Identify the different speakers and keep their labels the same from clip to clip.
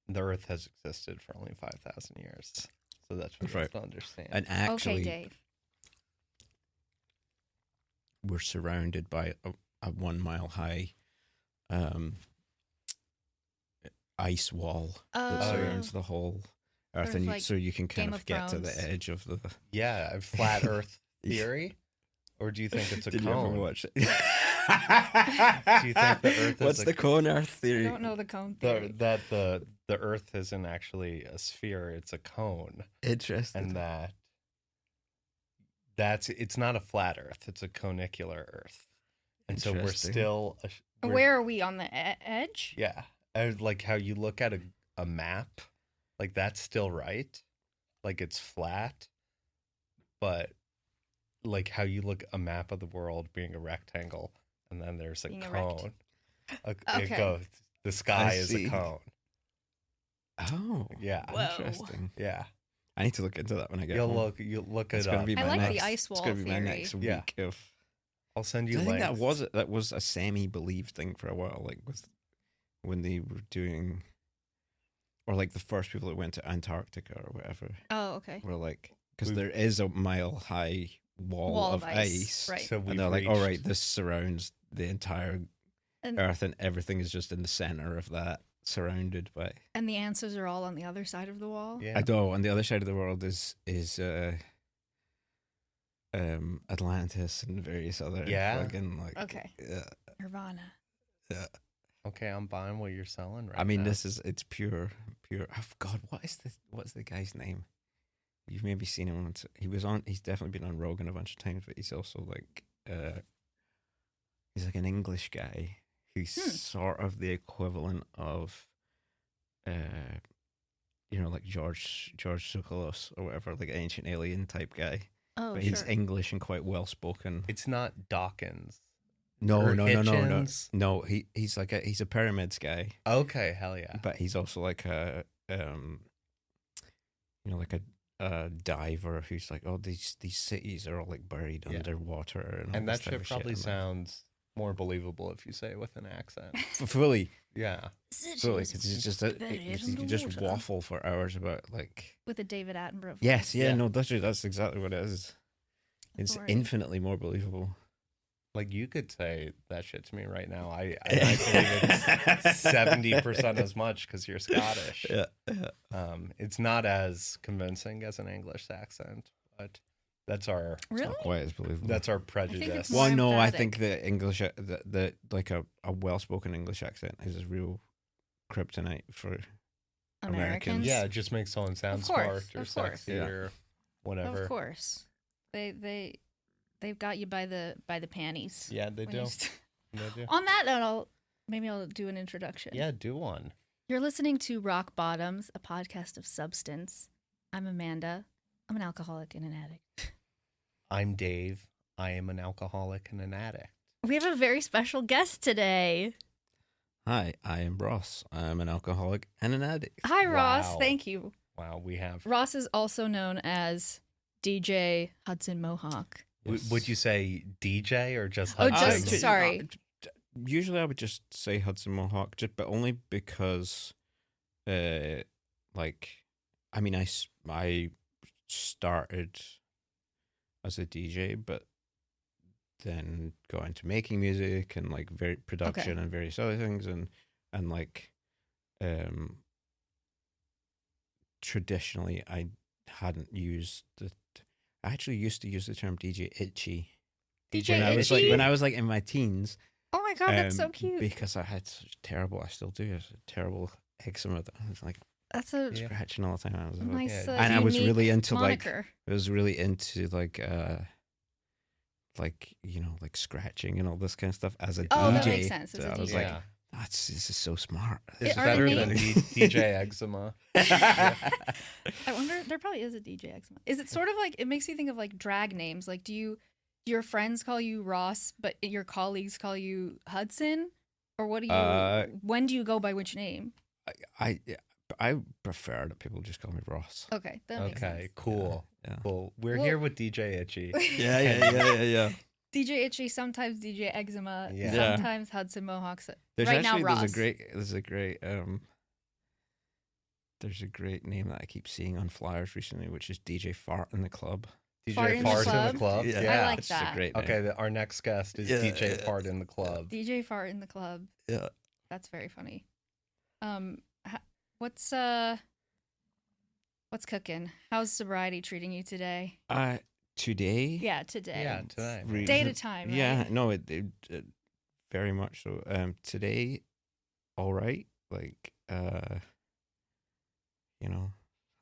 Speaker 1: The Earth has existed for only 5,000 years. So that's what you have to understand.
Speaker 2: And actually,
Speaker 3: Okay, Dave.
Speaker 2: we're surrounded by a 1 mile high ice wall that surrounds the whole Earth,
Speaker 3: Sort of like
Speaker 2: so you can kind
Speaker 3: Game
Speaker 2: of
Speaker 3: of
Speaker 2: get to the
Speaker 3: Thrones.
Speaker 2: edge of the.
Speaker 1: Yeah, a flat Earth theory? Or do you think it's a
Speaker 2: Did
Speaker 1: cone?
Speaker 2: you ever watch it?
Speaker 1: Do you think the Earth
Speaker 2: What's
Speaker 1: is
Speaker 2: the cone Earth
Speaker 3: I
Speaker 2: theory?
Speaker 3: don't know the cone theory.
Speaker 1: that the Earth isn't actually a sphere, it's a cone.
Speaker 2: Interesting.
Speaker 1: And it's not a flat Earth, it's a conicular Earth. And so we're
Speaker 2: Interesting.
Speaker 1: still
Speaker 3: Where are we on the edge?
Speaker 1: Yeah. Like how you look at a map, like that's still right. Like it's flat. But like how you look a map of the world being a rectangle and then there's a
Speaker 3: Being a
Speaker 1: cone. It
Speaker 3: Okay.
Speaker 1: goes, the sky
Speaker 2: I
Speaker 1: is
Speaker 2: see.
Speaker 1: a cone.
Speaker 2: Oh,
Speaker 1: Yeah.
Speaker 3: Whoa.
Speaker 2: interesting.
Speaker 1: Yeah.
Speaker 2: I need to look into that when I get
Speaker 1: You'll
Speaker 2: home.
Speaker 1: look
Speaker 2: It's
Speaker 1: it
Speaker 2: gonna
Speaker 1: up.
Speaker 2: be
Speaker 3: I
Speaker 2: my
Speaker 3: like the
Speaker 2: next,
Speaker 3: ice wall
Speaker 2: It's going to be my
Speaker 3: theory.
Speaker 2: next
Speaker 1: Yeah.
Speaker 2: week of.
Speaker 1: I'll send you
Speaker 2: I think
Speaker 1: links.
Speaker 2: that was a semi-believed thing for a while, like with when they were doing, or like the first people that went to Antarctica or whatever
Speaker 3: Oh, okay.
Speaker 2: were like, because
Speaker 1: We've-
Speaker 2: there is a mile high wall of ice,
Speaker 3: Right.
Speaker 1: So
Speaker 2: and
Speaker 1: we've
Speaker 2: they're like, all right,
Speaker 1: reached-
Speaker 2: this surrounds the entire
Speaker 3: And,
Speaker 2: Earth, and everything is just in the center of that, surrounded by.
Speaker 3: and the answers are all on the other side of the wall?
Speaker 1: Yeah.
Speaker 2: I know on the other side of the world is Atlantis and various other
Speaker 1: Yeah?
Speaker 2: fucking like
Speaker 3: Okay. Nirvana.
Speaker 1: Okay, I'm buying what you're selling right
Speaker 2: I mean,
Speaker 1: now.
Speaker 2: it's pure. Oh God, what's the guy's name? You've maybe seen him. He's definitely been on Rogan a bunch of times, but he's also like, he's like an English guy who's sort of the equivalent of, like George Tsoukalos or whatever, like ancient alien type guy.
Speaker 3: Oh,
Speaker 2: But
Speaker 3: sure.
Speaker 2: he's English and quite well spoken.
Speaker 1: It's not Dawkins.
Speaker 2: No.
Speaker 1: or Hitchens.
Speaker 2: No, he's like he's a pyramids guy.
Speaker 1: Okay, hell yeah.
Speaker 2: But he's also like a like a diver who's like, oh, these cities are all like buried
Speaker 1: Yeah.
Speaker 2: underwater, and all
Speaker 1: And
Speaker 2: this
Speaker 1: that
Speaker 2: type
Speaker 1: shit
Speaker 2: of
Speaker 1: probably
Speaker 2: shit.
Speaker 1: sounds more believable if you say it with an accent.
Speaker 2: fully.
Speaker 1: Yeah.
Speaker 2: It's just you can just waffle for hours about like.
Speaker 3: With a David Attenborough.
Speaker 2: Yes,
Speaker 3: voice.
Speaker 2: yeah,
Speaker 1: Yeah.
Speaker 2: no, that's exactly what it is. It's
Speaker 3: Authority.
Speaker 2: infinitely more believable.
Speaker 1: Like you could say that shit to me right now. I believe it's 70% as much because you're Scottish.
Speaker 2: Yeah.
Speaker 1: It's not as convincing as an English accent, but that's our
Speaker 3: Really?
Speaker 2: Not quite as believable.
Speaker 1: that's our
Speaker 3: it's
Speaker 1: prejudice.
Speaker 3: more
Speaker 2: Well, no, I
Speaker 3: emphatic.
Speaker 2: think the English, the like a well-spoken English accent is a real kryptonite for
Speaker 3: Americans?
Speaker 1: Yeah, it just makes someone sound
Speaker 3: Of course,
Speaker 1: smart or
Speaker 3: of course.
Speaker 1: sexy
Speaker 2: Yeah.
Speaker 1: or whatever.
Speaker 3: Of course. They've got you by the panties.
Speaker 1: Yeah, they
Speaker 3: when you
Speaker 1: do.
Speaker 3: st-
Speaker 1: They do.
Speaker 3: On that note, I'll do an introduction.
Speaker 1: Yeah, do one.
Speaker 3: You're listening to Rock Bottoms, a podcast of substance. I'm Amanda. I'm an alcoholic and an addict.
Speaker 1: I'm Dave. I am an alcoholic and an addict.
Speaker 3: We have a very special guest today.
Speaker 2: Hi, I am Ross. I'm an alcoholic and an addict.
Speaker 3: Hi, Ross.
Speaker 1: Wow.
Speaker 3: Thank you.
Speaker 1: Wow, we have.
Speaker 3: Ross is also known as DJ Hudson Mohawke.
Speaker 1: Would you say DJ or just
Speaker 3: Oh,
Speaker 1: Hudson?
Speaker 3: just sorry.
Speaker 2: Usually I would just say Hudson Mohawke, but only because, I started as a DJ, but then got into making music and like very production and various other things, and like, traditionally I hadn't used I actually used to use the term DJ Itchy.
Speaker 3: DJ
Speaker 2: when
Speaker 3: Itchy?
Speaker 2: when I was like in my teens.
Speaker 3: Oh my God, that's so cute.
Speaker 2: Because I had such terrible, I still do, terrible eczema. That I was like
Speaker 3: That's a
Speaker 1: Yeah.
Speaker 2: scratching all the time. I was like,
Speaker 3: nice,
Speaker 1: Yeah.
Speaker 2: and I was
Speaker 3: unique
Speaker 2: really into
Speaker 3: moniker.
Speaker 2: I was really into like scratching and all this kind of stuff as a DJ.
Speaker 3: Oh, that makes sense, as
Speaker 2: So
Speaker 3: a
Speaker 2: I was
Speaker 3: DJ.
Speaker 2: like,
Speaker 1: Yeah.
Speaker 2: this is so smart.
Speaker 1: This is
Speaker 3: Are
Speaker 1: better
Speaker 3: they
Speaker 1: than
Speaker 3: named-
Speaker 1: DJ eczema.
Speaker 3: I wonder, there probably is a DJ eczema. Is it sort of like, it makes you think of like drag names? Like, your friends call you Ross, but your colleagues call you Hudson? Or what do you, when do you go by which name?
Speaker 2: I prefer that people just call me Ross.
Speaker 3: Okay, that makes
Speaker 1: Okay,
Speaker 3: sense.
Speaker 1: cool.
Speaker 2: Yeah.
Speaker 1: Cool. We're
Speaker 3: Well-
Speaker 1: here with DJ Itchy.
Speaker 2: Yeah.
Speaker 3: DJ Itchy, sometimes DJ Eczema,
Speaker 1: Yeah.
Speaker 3: sometimes Hudson Mohawke.
Speaker 2: There's
Speaker 3: right now, Ross.
Speaker 2: there's a great there's a great name that I keep seeing on flyers recently, which is DJ Fart in the Club.
Speaker 3: Fart
Speaker 1: DJ
Speaker 3: in the
Speaker 1: Fart in
Speaker 3: Club?
Speaker 1: the Club.
Speaker 2: Yeah.
Speaker 1: Yeah.
Speaker 3: I like
Speaker 2: It's
Speaker 3: that.
Speaker 2: a great name.
Speaker 1: Okay, our next guest is
Speaker 2: Yeah,
Speaker 1: DJ
Speaker 2: yeah,
Speaker 1: Fart in the Club.
Speaker 3: DJ Fart in the Club.
Speaker 2: Yeah.
Speaker 3: That's very funny. What's cooking? How's sobriety treating you today?
Speaker 2: Today.
Speaker 3: Yeah, today.
Speaker 1: Yeah, today.
Speaker 3: Day at a time, right?
Speaker 2: Yeah, no, it very much so. Today, all right. Like,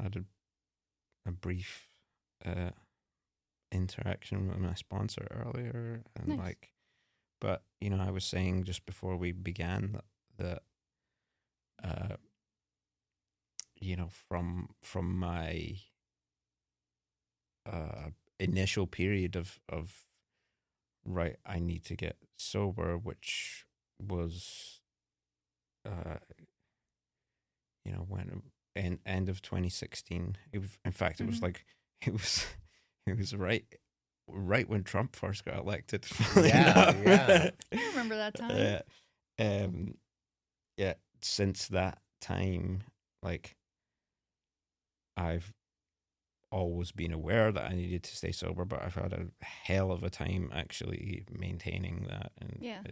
Speaker 2: had a brief interaction with my sponsor earlier, and
Speaker 3: Nice.
Speaker 2: but I was saying just before we began that from my initial period of right, I need to get sober, which was when end of 2016. In fact, it was like it was right when Trump first got elected.
Speaker 1: Yeah.
Speaker 3: I remember that time.
Speaker 2: Yeah, since that time, like, I've always been aware that I needed to stay sober, but I've had a hell of a time actually maintaining that. And
Speaker 3: Yeah.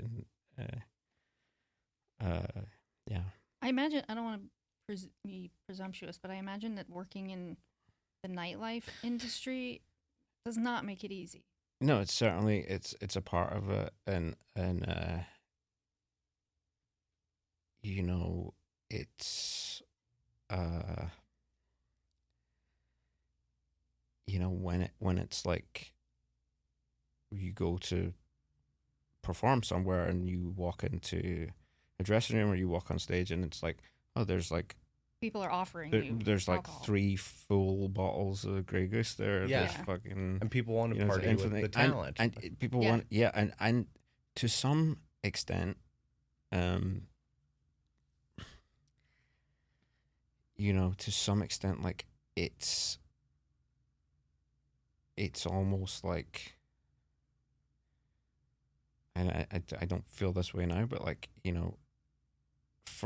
Speaker 2: Yeah.
Speaker 3: I imagine, I don't want to be presumptuous, but I imagine that working in the nightlife industry does not make it easy.
Speaker 2: No, it's certainly it's a part of it, and it's when it's like you go to perform somewhere and you walk into a dressing room or you walk on stage and it's like, oh, there's like
Speaker 3: People are offering you
Speaker 2: there's like
Speaker 3: alcohol.
Speaker 2: 3 full bottles of Grey Goose there.
Speaker 1: Yeah.
Speaker 2: There's fucking
Speaker 1: And people want to
Speaker 2: it's
Speaker 1: party with
Speaker 2: infinite-
Speaker 1: the talent.
Speaker 2: and people
Speaker 3: Yeah.
Speaker 2: want and to some extent, like it's almost like, and I don't feel this way now, but like,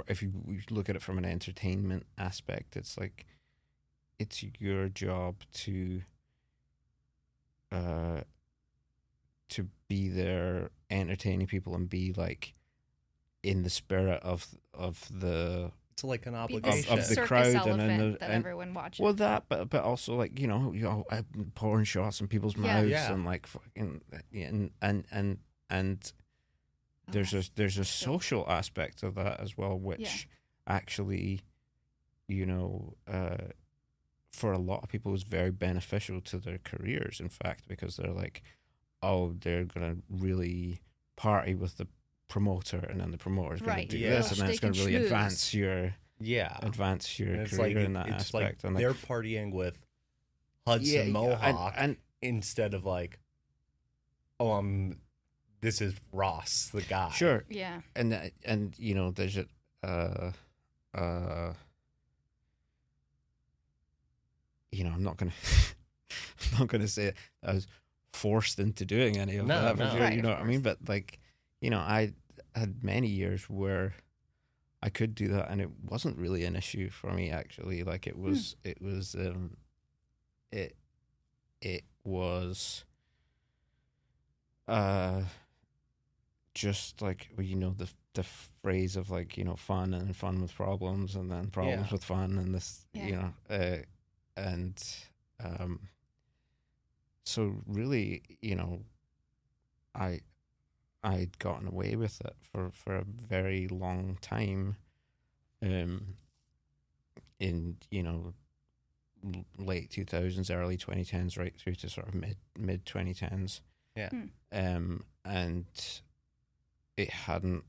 Speaker 2: if you look at it from an entertainment aspect, it's like it's your job to be there entertaining people and be like in the spirit of the
Speaker 1: It's like an
Speaker 3: Be
Speaker 1: obligation.
Speaker 2: of the
Speaker 3: circus
Speaker 2: crowd
Speaker 3: elephant that
Speaker 2: and
Speaker 3: everyone watches.
Speaker 2: well, that but also like pouring shots in people's
Speaker 3: Yeah.
Speaker 2: mouths
Speaker 1: Yeah.
Speaker 2: and like fucking and
Speaker 3: Oh,
Speaker 2: there's
Speaker 3: that's-
Speaker 2: a
Speaker 3: that's good.
Speaker 2: social aspect of that as well, which actually, for a lot of people is very beneficial to their careers, in fact, because they're like, oh, they're gonna really party with the promoter, and then the promoter's gonna
Speaker 3: Right.
Speaker 2: do
Speaker 1: Yeah.
Speaker 2: this, and then it's
Speaker 3: They
Speaker 2: gonna
Speaker 3: can
Speaker 2: really
Speaker 3: schmooze.
Speaker 2: advance your
Speaker 1: And it's
Speaker 2: career
Speaker 1: like
Speaker 2: in that
Speaker 1: it's
Speaker 2: aspect.
Speaker 1: like
Speaker 2: And
Speaker 1: they're partying with Hudson Mohawke
Speaker 2: and
Speaker 1: instead of like, oh, this is Ross, the guy.
Speaker 2: sure,
Speaker 3: Yeah.
Speaker 2: and there's I'm not gonna I'm not gonna say I was forced into doing any of
Speaker 1: No,
Speaker 2: that,
Speaker 1: no.
Speaker 2: for sure,
Speaker 3: Right,
Speaker 2: you know
Speaker 3: of
Speaker 2: what I mean? But like, I had many years where I could do that, and it wasn't really an issue for me, actually. Like it was just like, well, the phrase of like, fun and fun with problems, and then problems
Speaker 1: Yeah.
Speaker 2: with fun, and this,
Speaker 3: Yeah.
Speaker 2: and so really, I'd gotten away with it for a very long time, in late 2000s, early 2010s, right through to sort of mid 2010s.
Speaker 1: Yeah.
Speaker 2: And it hadn't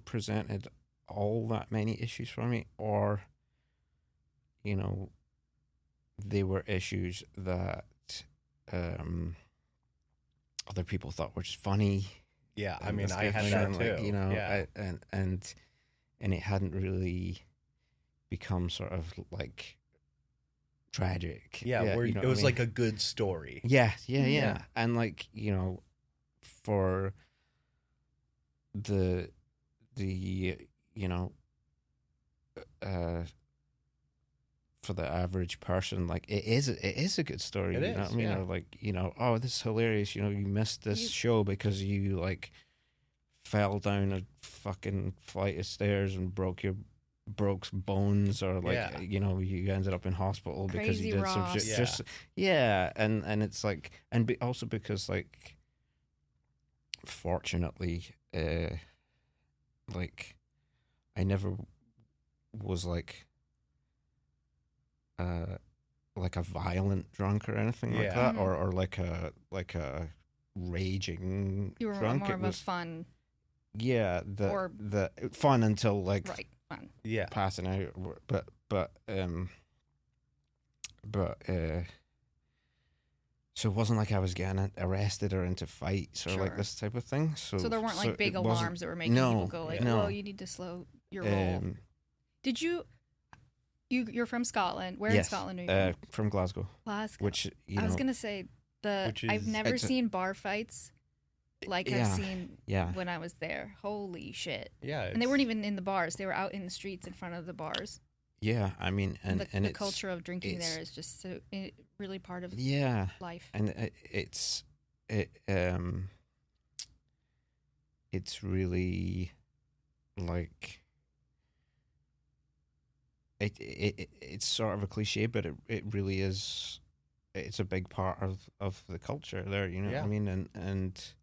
Speaker 2: presented all that many issues for me, or they were issues that other people thought were just funny.
Speaker 1: Yeah, I
Speaker 2: and
Speaker 1: mean,
Speaker 2: this
Speaker 1: I
Speaker 2: kind of
Speaker 1: had
Speaker 2: thing,
Speaker 1: that
Speaker 2: and,
Speaker 1: too.
Speaker 2: like,
Speaker 1: Yeah.
Speaker 2: and it hadn't really become sort of like tragic.
Speaker 1: Yeah, where
Speaker 2: you know
Speaker 1: it
Speaker 2: what I
Speaker 1: was
Speaker 2: mean?
Speaker 1: like a good story.
Speaker 2: Yeah.
Speaker 1: Yeah.
Speaker 2: And like, for the for the average person, like it is a good story.
Speaker 1: It
Speaker 2: you know
Speaker 1: is,
Speaker 2: what I mean?
Speaker 1: yeah.
Speaker 2: Or like, oh, this is hilarious. You missed this show because you like fell down a fucking flight of stairs and broke bones, or like
Speaker 1: Yeah.
Speaker 2: you ended up in hospital because
Speaker 3: Crazy
Speaker 2: you did some shit.
Speaker 3: Ross.
Speaker 2: Just and it's like, and also because like, fortunately, like I never was like a violent drunk or anything like
Speaker 1: Yeah.
Speaker 2: that, or like a raging
Speaker 3: You were
Speaker 2: drunk.
Speaker 3: more
Speaker 2: It
Speaker 3: of
Speaker 2: was
Speaker 3: a fun,
Speaker 2: the
Speaker 3: or-
Speaker 2: the fun until like
Speaker 3: right? Fun.
Speaker 1: Yeah.
Speaker 2: passing out, but so it wasn't like I was getting arrested or into fights or like
Speaker 3: Sure.
Speaker 2: this type of thing. So
Speaker 3: So there weren't like big
Speaker 2: it wasn't-
Speaker 3: alarms that were making
Speaker 2: no,
Speaker 3: people go like,
Speaker 2: no.
Speaker 3: "Whoa, you need to slow your roll." Did you're from Scotland? Where in
Speaker 2: yes,
Speaker 3: Scotland are you from?
Speaker 2: from Glasgow,
Speaker 3: Glasgow.
Speaker 2: which
Speaker 3: I was gonna say
Speaker 1: Which
Speaker 3: I've
Speaker 1: is-
Speaker 3: never
Speaker 2: It's a-
Speaker 3: seen bar fights like I've
Speaker 2: Yeah,
Speaker 3: seen
Speaker 2: yeah.
Speaker 3: when I was there. Holy shit!
Speaker 1: Yeah.
Speaker 3: And they weren't even in the bars; they were out in the streets in front of the bars.
Speaker 2: Yeah, I mean, and
Speaker 3: the
Speaker 2: it's,
Speaker 3: culture of drinking
Speaker 2: it's-
Speaker 3: there is just so really part of
Speaker 2: yeah,
Speaker 3: life.
Speaker 2: and it's really like it's sort of a cliche, but it really is. It's a big part of the culture there, you know what
Speaker 1: Yeah.
Speaker 2: I mean, and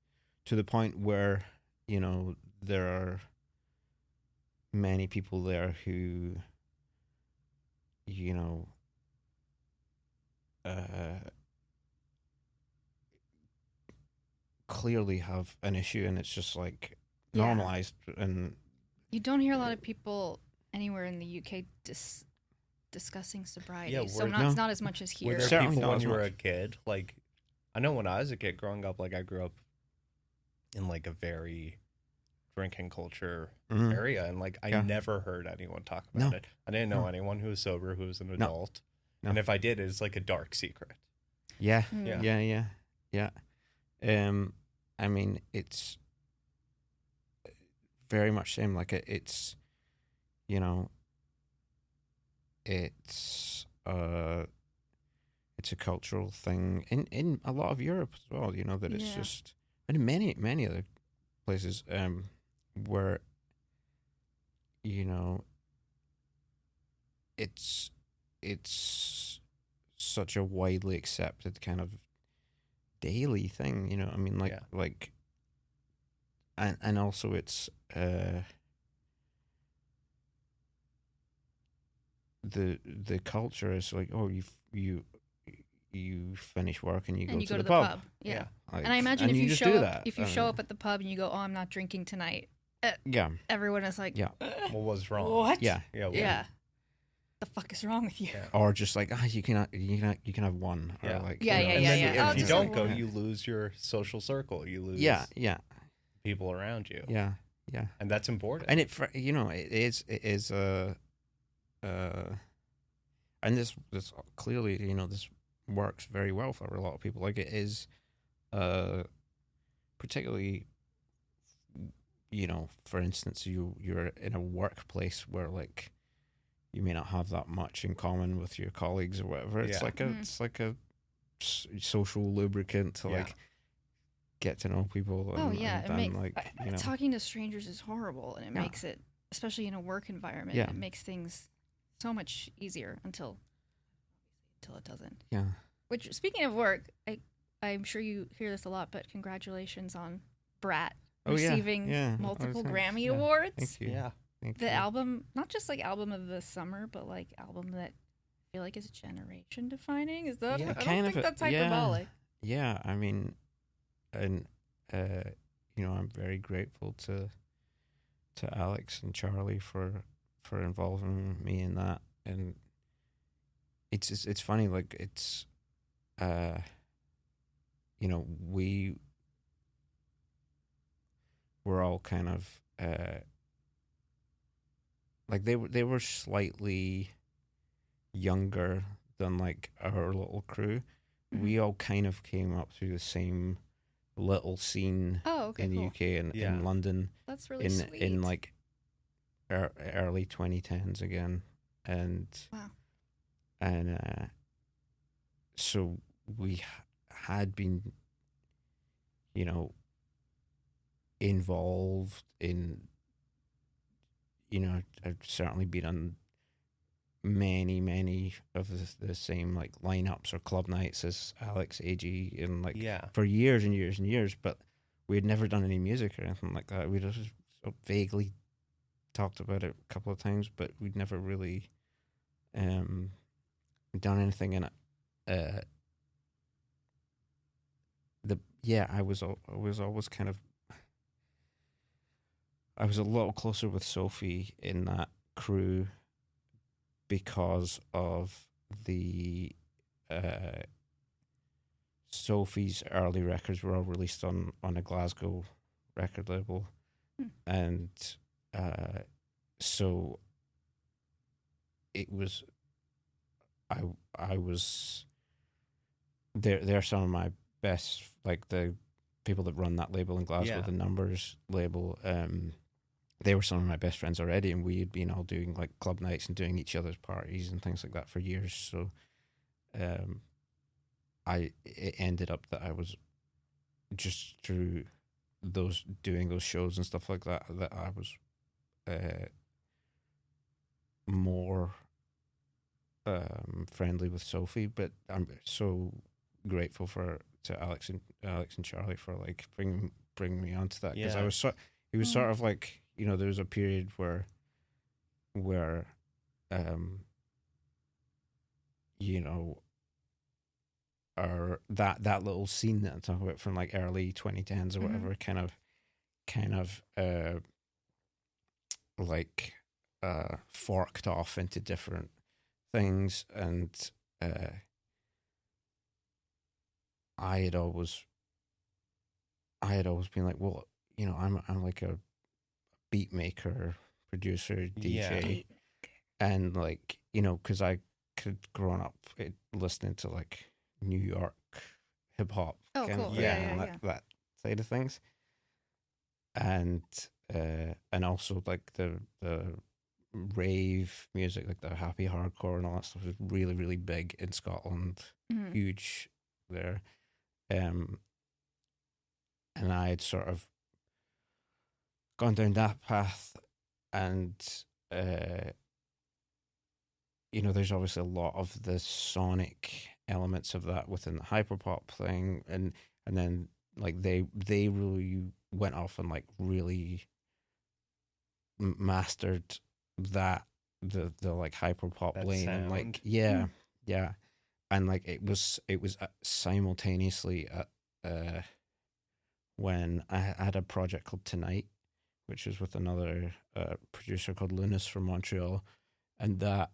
Speaker 2: to the point where there are many people there who clearly have an issue, and it's just like
Speaker 3: Yeah.
Speaker 2: normalized. And
Speaker 3: You don't hear a lot of people anywhere in the UK discussing sobriety.
Speaker 1: Yeah,
Speaker 3: so
Speaker 1: were-
Speaker 3: it's
Speaker 2: No.
Speaker 3: not as much as
Speaker 1: Were
Speaker 3: here.
Speaker 1: there
Speaker 2: Certainly
Speaker 1: people
Speaker 2: not
Speaker 1: when
Speaker 2: as
Speaker 1: you were
Speaker 2: much.
Speaker 1: a kid? Like, I know when I was a kid growing up, like I grew up in like a very drinking culture
Speaker 2: Mhm.
Speaker 1: area, and like I
Speaker 2: Yeah.
Speaker 1: never heard anyone talk about
Speaker 2: No.
Speaker 1: it. I didn't know
Speaker 2: No.
Speaker 1: anyone who was sober who was an
Speaker 2: No.
Speaker 1: adult,
Speaker 2: No.
Speaker 1: and if I did, it's like a dark secret.
Speaker 2: Yeah,
Speaker 3: Mm.
Speaker 2: yeah. I mean, it's very much same. Like it's, it's a cultural thing in a lot of Europe as well. That it's
Speaker 3: Yeah.
Speaker 2: just, and in many other places, where, it's such a widely accepted kind of daily thing. I mean, like
Speaker 1: Yeah.
Speaker 2: like, and also it's the culture is like, oh, you finish work and you go
Speaker 3: and you
Speaker 2: to
Speaker 3: go
Speaker 2: the
Speaker 3: to
Speaker 2: pub.
Speaker 3: Yeah.
Speaker 2: Like,
Speaker 3: And I imagine if
Speaker 2: you
Speaker 3: you
Speaker 2: just
Speaker 3: show
Speaker 2: do
Speaker 3: up,
Speaker 2: that.
Speaker 3: if you show up at the pub and you go, "Oh, I'm not drinking tonight,"
Speaker 2: Yeah,
Speaker 3: everyone is like,
Speaker 2: Yeah.
Speaker 1: What was wrong?
Speaker 3: What?
Speaker 2: yeah,
Speaker 1: Yeah. what-
Speaker 3: Yeah. The fuck is wrong with you?
Speaker 1: Yeah.
Speaker 2: or just like, you can have one, or
Speaker 1: Yeah.
Speaker 2: like,
Speaker 3: Yeah,
Speaker 1: And
Speaker 3: yeah,
Speaker 1: then
Speaker 3: yeah.
Speaker 1: if you
Speaker 3: Oh,
Speaker 1: don't
Speaker 3: just
Speaker 1: go,
Speaker 3: one.
Speaker 1: you lose your social circle. You lose
Speaker 2: yeah,
Speaker 1: people around you,
Speaker 2: yeah,
Speaker 1: and that's important.
Speaker 2: and it is and this clearly, this works very well for a lot of people. Like, it is particularly, for instance, you're in a workplace where like you may not have that much in common with your colleagues or whatever. It's
Speaker 1: Yeah.
Speaker 2: like
Speaker 3: Mhm.
Speaker 2: it's like a social lubricant to
Speaker 1: Yeah.
Speaker 2: like get to know people.
Speaker 3: Oh
Speaker 2: And,
Speaker 3: yeah,
Speaker 2: and
Speaker 3: it
Speaker 2: then,
Speaker 3: makes
Speaker 2: like,
Speaker 3: talking to strangers is horrible, and it
Speaker 2: Yeah.
Speaker 3: makes it, especially in a work environment,
Speaker 2: Yeah.
Speaker 3: it makes things so much easier until it doesn't.
Speaker 2: yeah.
Speaker 3: Which, speaking of work, I'm sure you hear this a lot, but congratulations on Brat
Speaker 2: Oh, yeah,
Speaker 3: receiving
Speaker 2: yeah.
Speaker 3: multiple
Speaker 2: thanks.
Speaker 3: Grammy
Speaker 2: Yeah.
Speaker 3: awards.
Speaker 2: Thank you.
Speaker 1: Yeah.
Speaker 2: Thank
Speaker 3: The
Speaker 2: you.
Speaker 3: album, not just like album of the summer, but like album that I feel like is generation defining. Is that?
Speaker 1: Yeah,
Speaker 3: I don't
Speaker 2: kind
Speaker 3: think
Speaker 2: of
Speaker 3: that's
Speaker 2: yeah.
Speaker 3: hyperbolic.
Speaker 2: Yeah, I mean, and I'm very grateful to Alex and Charlie for involving me in that. And it's funny, like, it's we were all kind of like, they were slightly younger than like our little crew. We all kind of came up through the same little scene
Speaker 3: Oh, okay,
Speaker 2: in the
Speaker 3: cool.
Speaker 2: UK and
Speaker 1: Yeah.
Speaker 2: in London
Speaker 3: That's really sweet.
Speaker 2: in like early 2010s again. and
Speaker 3: Wow.
Speaker 2: and so we had been, you know, involved in, you know, I've certainly been on many of the same like lineups or club nights as Alex, AG, and like
Speaker 1: Yeah.
Speaker 2: for years and years and years, but we had never done any music or anything like that. We just vaguely talked about it a couple of times, but we'd never really done anything in it. I was always kind of, I was a little closer with Sophie in that crew because of the Sophie's early records were all released on a Glasgow record label, and so it was, I was they're some of my best, like the people that run that label in Glasgow,
Speaker 1: Yeah.
Speaker 2: the Numbers label. They were some of my best friends already, and we had been all doing like club nights and doing each other's parties and things like that for years. So, it ended up that I was just through doing those shows and stuff like that I was more friendly with Sophie. But I'm so grateful to Alex and Charlie for like bringing me onto that, because
Speaker 1: Yeah.
Speaker 2: it was sort of like, you know, there was a period where you know, or that little scene that I'm talking about from like early 2010s or whatever kind of like forked off into different things, and I had always been like, well, you know, I'm like a beat maker, producer, DJ, and like, you know, because I could grown up listening to like New York hip hop
Speaker 3: Oh,
Speaker 2: kind
Speaker 3: cool.
Speaker 2: of thing,
Speaker 3: Yeah,
Speaker 2: and
Speaker 3: yeah.
Speaker 2: that side of things, and also like the rave music, like the happy hardcore and all that stuff was really, really big in Scotland, huge there. And I had sort of gone down that path, and you know, there's obviously a lot of the sonic elements of that within the hyperpop thing, and then like they really went off and like really mastered the like hyperpop
Speaker 1: That
Speaker 2: lane, and like
Speaker 1: sound.
Speaker 2: yeah, and like it was simultaneously at when I had a project called Tonight, which was with another producer called Lunas from Montreal, and that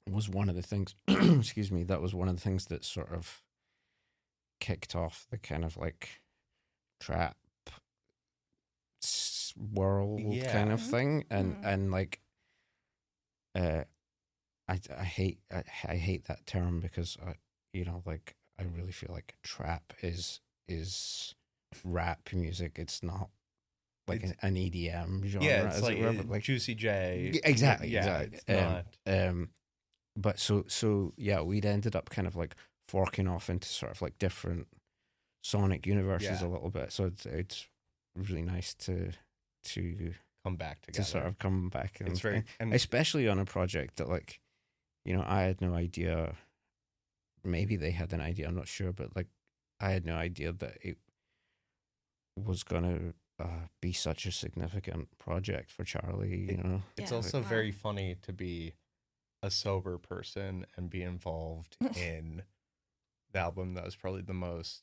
Speaker 2: was one of the things excuse me, that was one of the things that sort of kicked off the kind of like trap world kind of thing, and like I hate that term, because you know, like I really feel like trap is rap music. It's not like an EDM genre.
Speaker 1: Yeah, it's
Speaker 2: as
Speaker 1: like,
Speaker 2: it were, but like
Speaker 1: Juicy J.
Speaker 2: exactly.
Speaker 1: It's not.
Speaker 2: But so yeah, we'd ended up kind of like forking off into sort of like different sonic universes a little bit. So it's really nice to
Speaker 1: Come back together.
Speaker 2: to sort of come back, and
Speaker 1: It's very, and
Speaker 2: especially on a project that, like, you know, I had no idea. Maybe they had an idea, I'm not sure, but like I had no idea that it was gonna be such a significant project for Charlie. You know,
Speaker 1: it's
Speaker 3: Yeah.
Speaker 1: also
Speaker 3: Wow.
Speaker 1: very funny to be a sober person and be involved in the album that was probably the most,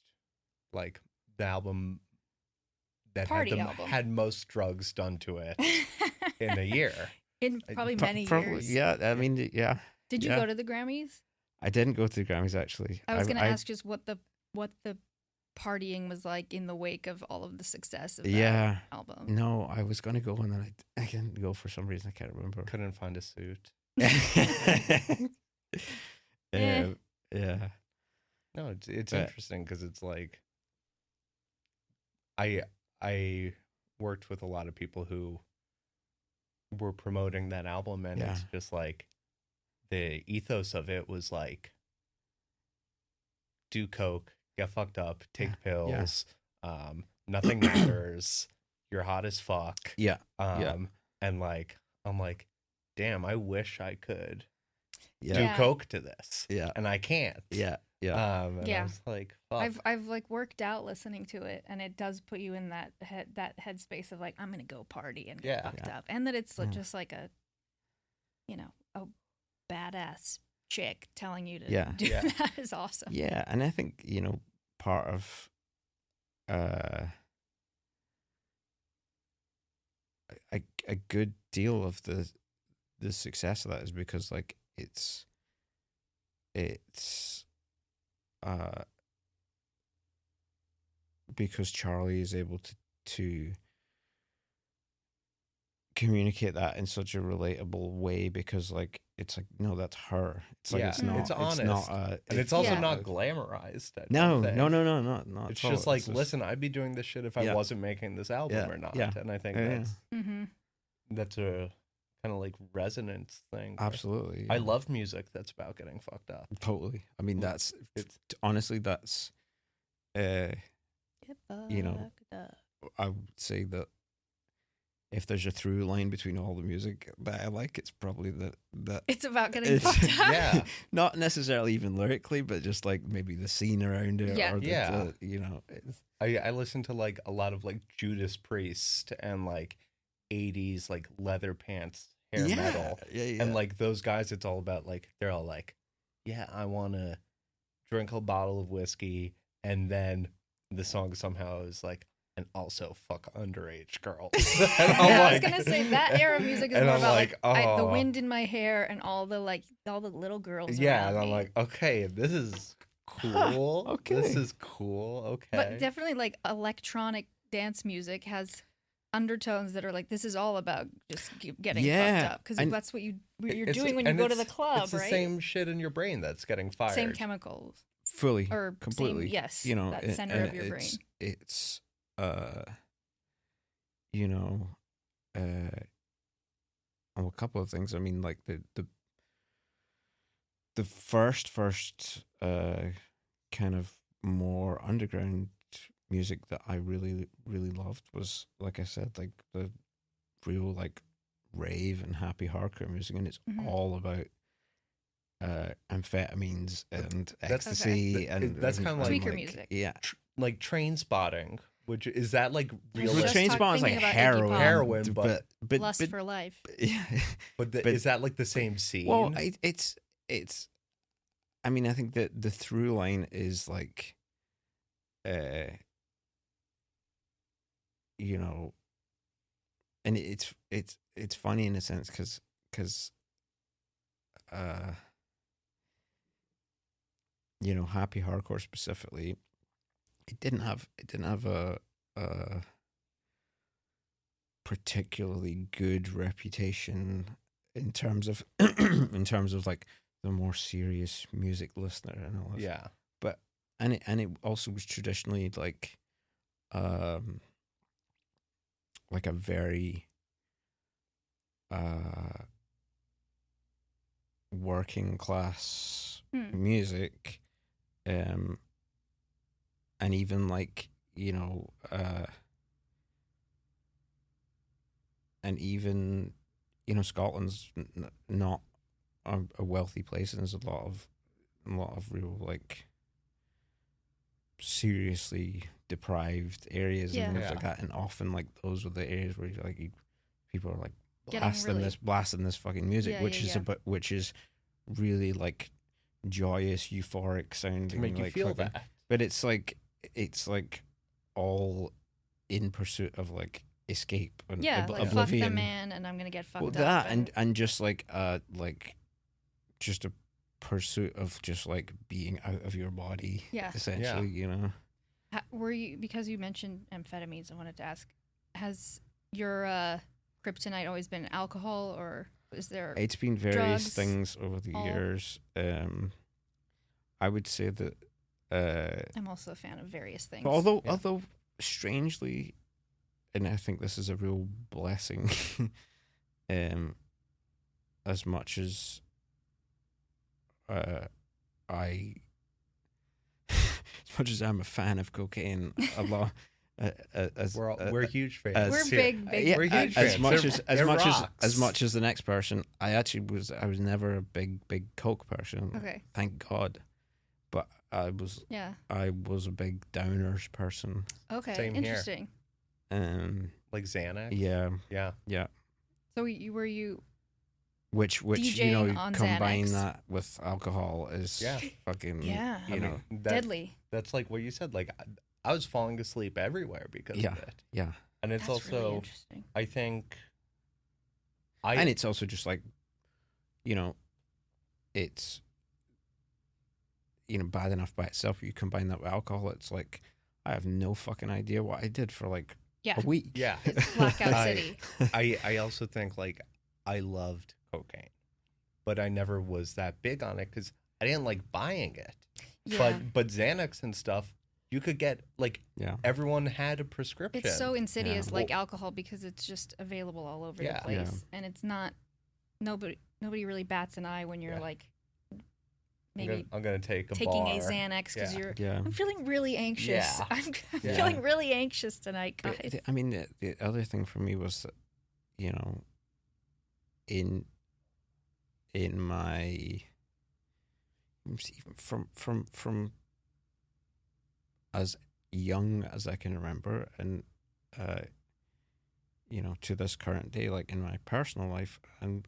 Speaker 1: like, the album that
Speaker 3: Party album.
Speaker 1: had most drugs done to it in a year.
Speaker 3: In probably many
Speaker 2: probably,
Speaker 3: years.
Speaker 2: yeah. I mean, yeah.
Speaker 3: Did you
Speaker 2: yeah.
Speaker 3: go to the Grammys?
Speaker 2: I didn't go to the Grammys, actually.
Speaker 3: I was going to ask just what the partying was like in the wake of all of the success of that album.
Speaker 2: No, I was going to go, and then I didn't go for some reason. I can't remember.
Speaker 1: Couldn't find a suit.
Speaker 2: Yeah.
Speaker 1: No, it's interesting because it's like I worked with a lot of people who were promoting that album, and
Speaker 2: Yeah.
Speaker 1: it's just like the ethos of it was like do coke, get fucked up, take pills, nothing matters, you're hot as fuck.
Speaker 2: Yeah. Yeah.
Speaker 1: And like I'm like, damn, I wish I could
Speaker 2: Yeah.
Speaker 1: do
Speaker 3: Yeah.
Speaker 1: coke to this.
Speaker 2: Yeah.
Speaker 1: And I can't.
Speaker 2: Yeah. Yeah.
Speaker 1: And
Speaker 3: Yeah.
Speaker 1: I was like, fuck.
Speaker 3: I've like worked out listening to it, and it does put you in that headspace of like, I'm gonna go party and get
Speaker 1: Yeah.
Speaker 3: fucked up, and that it's
Speaker 2: Mm.
Speaker 3: just like a, you know, a badass chick telling you to
Speaker 2: Yeah.
Speaker 3: do
Speaker 1: Yeah.
Speaker 3: that is awesome.
Speaker 2: Yeah, and I think, you know, part of a good deal of the success of that is because like it's because Charlie is able to communicate that in such a relatable way, because like it's like, no, that's her. It's like
Speaker 1: Yeah,
Speaker 2: it's not
Speaker 1: it's honest.
Speaker 2: not
Speaker 1: And it's also
Speaker 3: Yeah.
Speaker 1: not glamorized. I
Speaker 2: no,
Speaker 1: don't think.
Speaker 2: not
Speaker 1: It's
Speaker 2: at all.
Speaker 1: just like, listen, I'd be doing this shit if I
Speaker 2: Yeah.
Speaker 1: wasn't making this album
Speaker 2: Yeah,
Speaker 1: or not.
Speaker 2: yeah.
Speaker 1: And I think
Speaker 2: Yeah,
Speaker 3: Mm-hmm.
Speaker 1: that's a kind of like resonance thing. where
Speaker 2: absolutely.
Speaker 1: I love music that's about getting fucked up.
Speaker 2: Totally. I mean, that's
Speaker 1: It's-
Speaker 2: honestly, that's you know, I would say that if there's a through line between all the music that I like, it's probably that
Speaker 3: It's about getting
Speaker 2: it's-
Speaker 3: fucked up.
Speaker 1: Yeah.
Speaker 2: not necessarily even lyrically, but just like maybe the scene around it,
Speaker 3: Yeah.
Speaker 2: or the,
Speaker 1: Yeah.
Speaker 2: you know, it's,
Speaker 1: I listen to like a lot of like Judas Priest and like 80s like leather pants hair metal.
Speaker 2: yeah,
Speaker 1: And like those guys, it's all about like, they're all like, yeah, I want to drink a bottle of whiskey. And then the song somehow is like, and also fuck underage girls. And I'm
Speaker 3: Yeah, I was
Speaker 1: like-
Speaker 3: gonna say that era of music is
Speaker 1: and
Speaker 3: more
Speaker 1: I'm
Speaker 3: about
Speaker 1: like,
Speaker 3: the
Speaker 1: oh.
Speaker 3: wind in my hair and all the little girls.
Speaker 1: Yeah.
Speaker 3: around
Speaker 1: And I'm
Speaker 3: me.
Speaker 1: like, okay, this is cool.
Speaker 2: Okay.
Speaker 1: This is cool. Okay.
Speaker 3: But definitely like electronic dance music has undertones that are like, this is all about just getting
Speaker 2: Yeah,
Speaker 3: fucked up, because
Speaker 2: and
Speaker 3: that's what you're
Speaker 1: It's-
Speaker 3: doing when you
Speaker 1: and
Speaker 3: go to the
Speaker 1: it's-
Speaker 3: club,
Speaker 1: it's the
Speaker 3: right?
Speaker 1: same shit in your brain that's getting fired.
Speaker 3: Same chemicals
Speaker 2: fully
Speaker 3: or
Speaker 2: completely.
Speaker 3: same, yes,
Speaker 2: You know,
Speaker 3: that
Speaker 2: a-
Speaker 3: center
Speaker 2: and
Speaker 3: of your brain.
Speaker 2: It's you know, a couple of things. I mean, like the first kind of more underground music that I really loved was, like I said, like the real like rave and happy hardcore music, and it's
Speaker 3: Mhm.
Speaker 2: all about amphetamines and
Speaker 1: That's-
Speaker 2: ecstasy,
Speaker 1: Okay.
Speaker 2: and
Speaker 1: That's kinda like-
Speaker 3: Tweaker music.
Speaker 2: Yeah,
Speaker 1: Like Train Spotting, which is that like
Speaker 3: I
Speaker 1: real?
Speaker 3: was
Speaker 2: well,
Speaker 3: just
Speaker 2: Train Spotting is like
Speaker 3: thinking about Iggy
Speaker 2: heroin,
Speaker 3: Pop.
Speaker 1: Heroin, but-
Speaker 3: Lust
Speaker 2: but
Speaker 3: for life.
Speaker 2: yeah.
Speaker 1: But,
Speaker 2: but-
Speaker 1: is that like the same scene?
Speaker 2: Well, it's. I mean, I think that the through line is like, you know, and it's funny in a sense because you know, happy hardcore specifically, it didn't have a particularly good reputation in terms of like the more serious music listener and all that.
Speaker 1: yeah,
Speaker 2: And it also was traditionally like a very working class music, and even like, you know, and even, you know, Scotland's not a wealthy place, and there's a lot of real like seriously deprived areas
Speaker 3: Yeah.
Speaker 2: and things
Speaker 1: Yeah.
Speaker 2: like that, and often like those are the areas where people are like
Speaker 3: Getting
Speaker 2: blasting this fucking music,
Speaker 3: Yeah,
Speaker 2: which
Speaker 3: yeah,
Speaker 2: is
Speaker 3: yeah.
Speaker 2: which is really like joyous, euphoric sounding,
Speaker 1: to make you
Speaker 2: like,
Speaker 1: feel
Speaker 2: fucking-
Speaker 1: that.
Speaker 2: but it's like all in pursuit of like escape and
Speaker 3: Yeah, like fuck
Speaker 2: oblivion.
Speaker 3: the man, and I'm gonna get fucked
Speaker 2: Well,
Speaker 3: up.
Speaker 2: that and just like just a pursuit of just like being out of your body,
Speaker 3: Yeah.
Speaker 2: essentially. You know,
Speaker 3: Were you, because you mentioned amphetamines, I wanted to ask, has your kryptonite always been alcohol, or is there?
Speaker 2: it's been various
Speaker 3: drugs,
Speaker 2: things over the
Speaker 3: all-
Speaker 2: years. I would say that
Speaker 3: I'm also a fan of various things.
Speaker 2: but although strangely, and I think this is a real blessing, as much as I as much as I'm a fan of cocaine, a lot.
Speaker 1: We're huge fans.
Speaker 3: We're big,
Speaker 2: Yeah,
Speaker 1: we're huge
Speaker 2: as
Speaker 1: fans.
Speaker 2: much
Speaker 1: It rocks.
Speaker 2: as much as the next person. I was never a big coke person.
Speaker 3: Okay.
Speaker 2: Thank God. But I was a big downers person.
Speaker 3: Okay.
Speaker 1: Same here.
Speaker 3: Interesting.
Speaker 1: Like Xanax.
Speaker 2: Yeah.
Speaker 3: So were you
Speaker 2: Which
Speaker 3: DJing on
Speaker 2: combine
Speaker 3: Xanax?
Speaker 2: that with alcohol is fucking
Speaker 3: Yeah.
Speaker 2: you know
Speaker 3: deadly?
Speaker 1: That's like what you said. Like I was falling asleep everywhere because of it.
Speaker 2: yeah.
Speaker 1: And it's
Speaker 3: That's really
Speaker 1: also,
Speaker 3: interesting.
Speaker 1: I think,
Speaker 2: And it's also just like, it's bad enough by itself. You combine that with alcohol, it's like I have no fucking idea what I did for like
Speaker 3: Yeah.
Speaker 2: a week.
Speaker 1: yeah.
Speaker 3: It's Blackout City.
Speaker 1: I also think like I loved cocaine, but I never was that big on it because I didn't like buying it.
Speaker 3: Yeah.
Speaker 1: But Xanax and stuff, you could get like everyone had a prescription.
Speaker 3: It's so insidious,
Speaker 2: Yeah.
Speaker 3: like alcohol, because it's just available all over
Speaker 1: Yeah.
Speaker 3: the place,
Speaker 2: Yeah.
Speaker 3: and it's not nobody really bats an eye when you're like maybe
Speaker 1: I'm gonna take a
Speaker 3: taking
Speaker 1: bar.
Speaker 3: a Xanax because you're.
Speaker 2: Yeah.
Speaker 3: I'm feeling really anxious.
Speaker 1: Yeah.
Speaker 3: I'm
Speaker 1: Yeah.
Speaker 3: feeling really anxious tonight,
Speaker 2: But
Speaker 3: guys.
Speaker 2: I mean, the other thing for me was that, in my from as young as I can remember, and to this current day, like in my personal life, and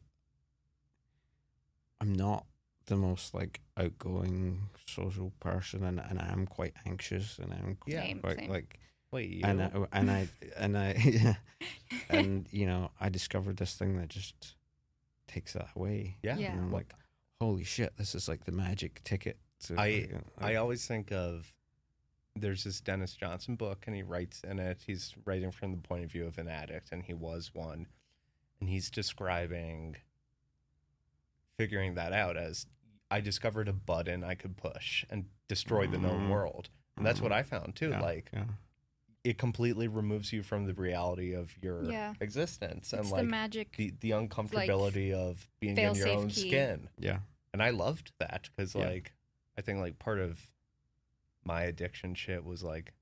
Speaker 2: I'm not the most like outgoing social person, and I am quite anxious, and I'm
Speaker 3: Same,
Speaker 2: quite
Speaker 3: same.
Speaker 2: like.
Speaker 1: Wait, you?
Speaker 2: And I and I discovered this thing that just takes that away.
Speaker 1: Yeah.
Speaker 3: Yeah.
Speaker 2: And I'm like, holy shit, this is like the magic ticket to
Speaker 1: I always think of, there's this Dennis Johnson book, and he writes in it, he's writing from the point of view of an addict, and he was one, and he's describing figuring that out as, I discovered a button I could push and destroy the known world. And that's what I found too. Like it completely removes you from the reality of your existence, and
Speaker 3: It's
Speaker 1: like
Speaker 3: the magic,
Speaker 1: the uncomfortability of being in your
Speaker 3: fail-safe
Speaker 1: own
Speaker 3: key.
Speaker 1: skin.
Speaker 2: Yeah.
Speaker 1: And I loved that because
Speaker 2: Yeah.
Speaker 1: like I think like part of my addiction shit was like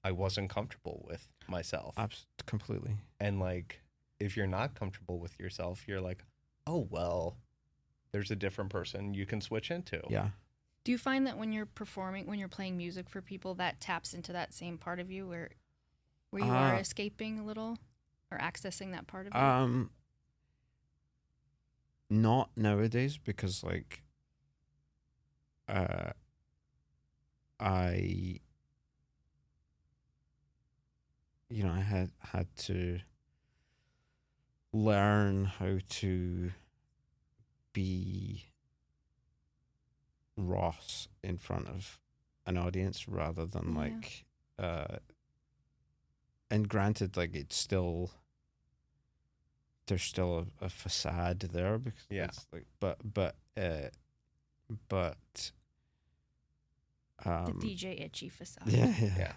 Speaker 1: I wasn't comfortable with myself.
Speaker 2: Completely.
Speaker 1: And like if you're not comfortable with yourself, you're like, oh well, there's a different person you can switch into.
Speaker 2: Yeah.
Speaker 3: Do you find that when you're performing, when you're playing music for people, that taps into that same part of you where you are escaping a little or accessing that part of you?
Speaker 2: Not nowadays, because like I had to learn how to be Ross in front of an audience rather than like and granted, like it's still, there's still a facade there, because it's like but
Speaker 3: The DJ Itchy facade.
Speaker 2: yeah.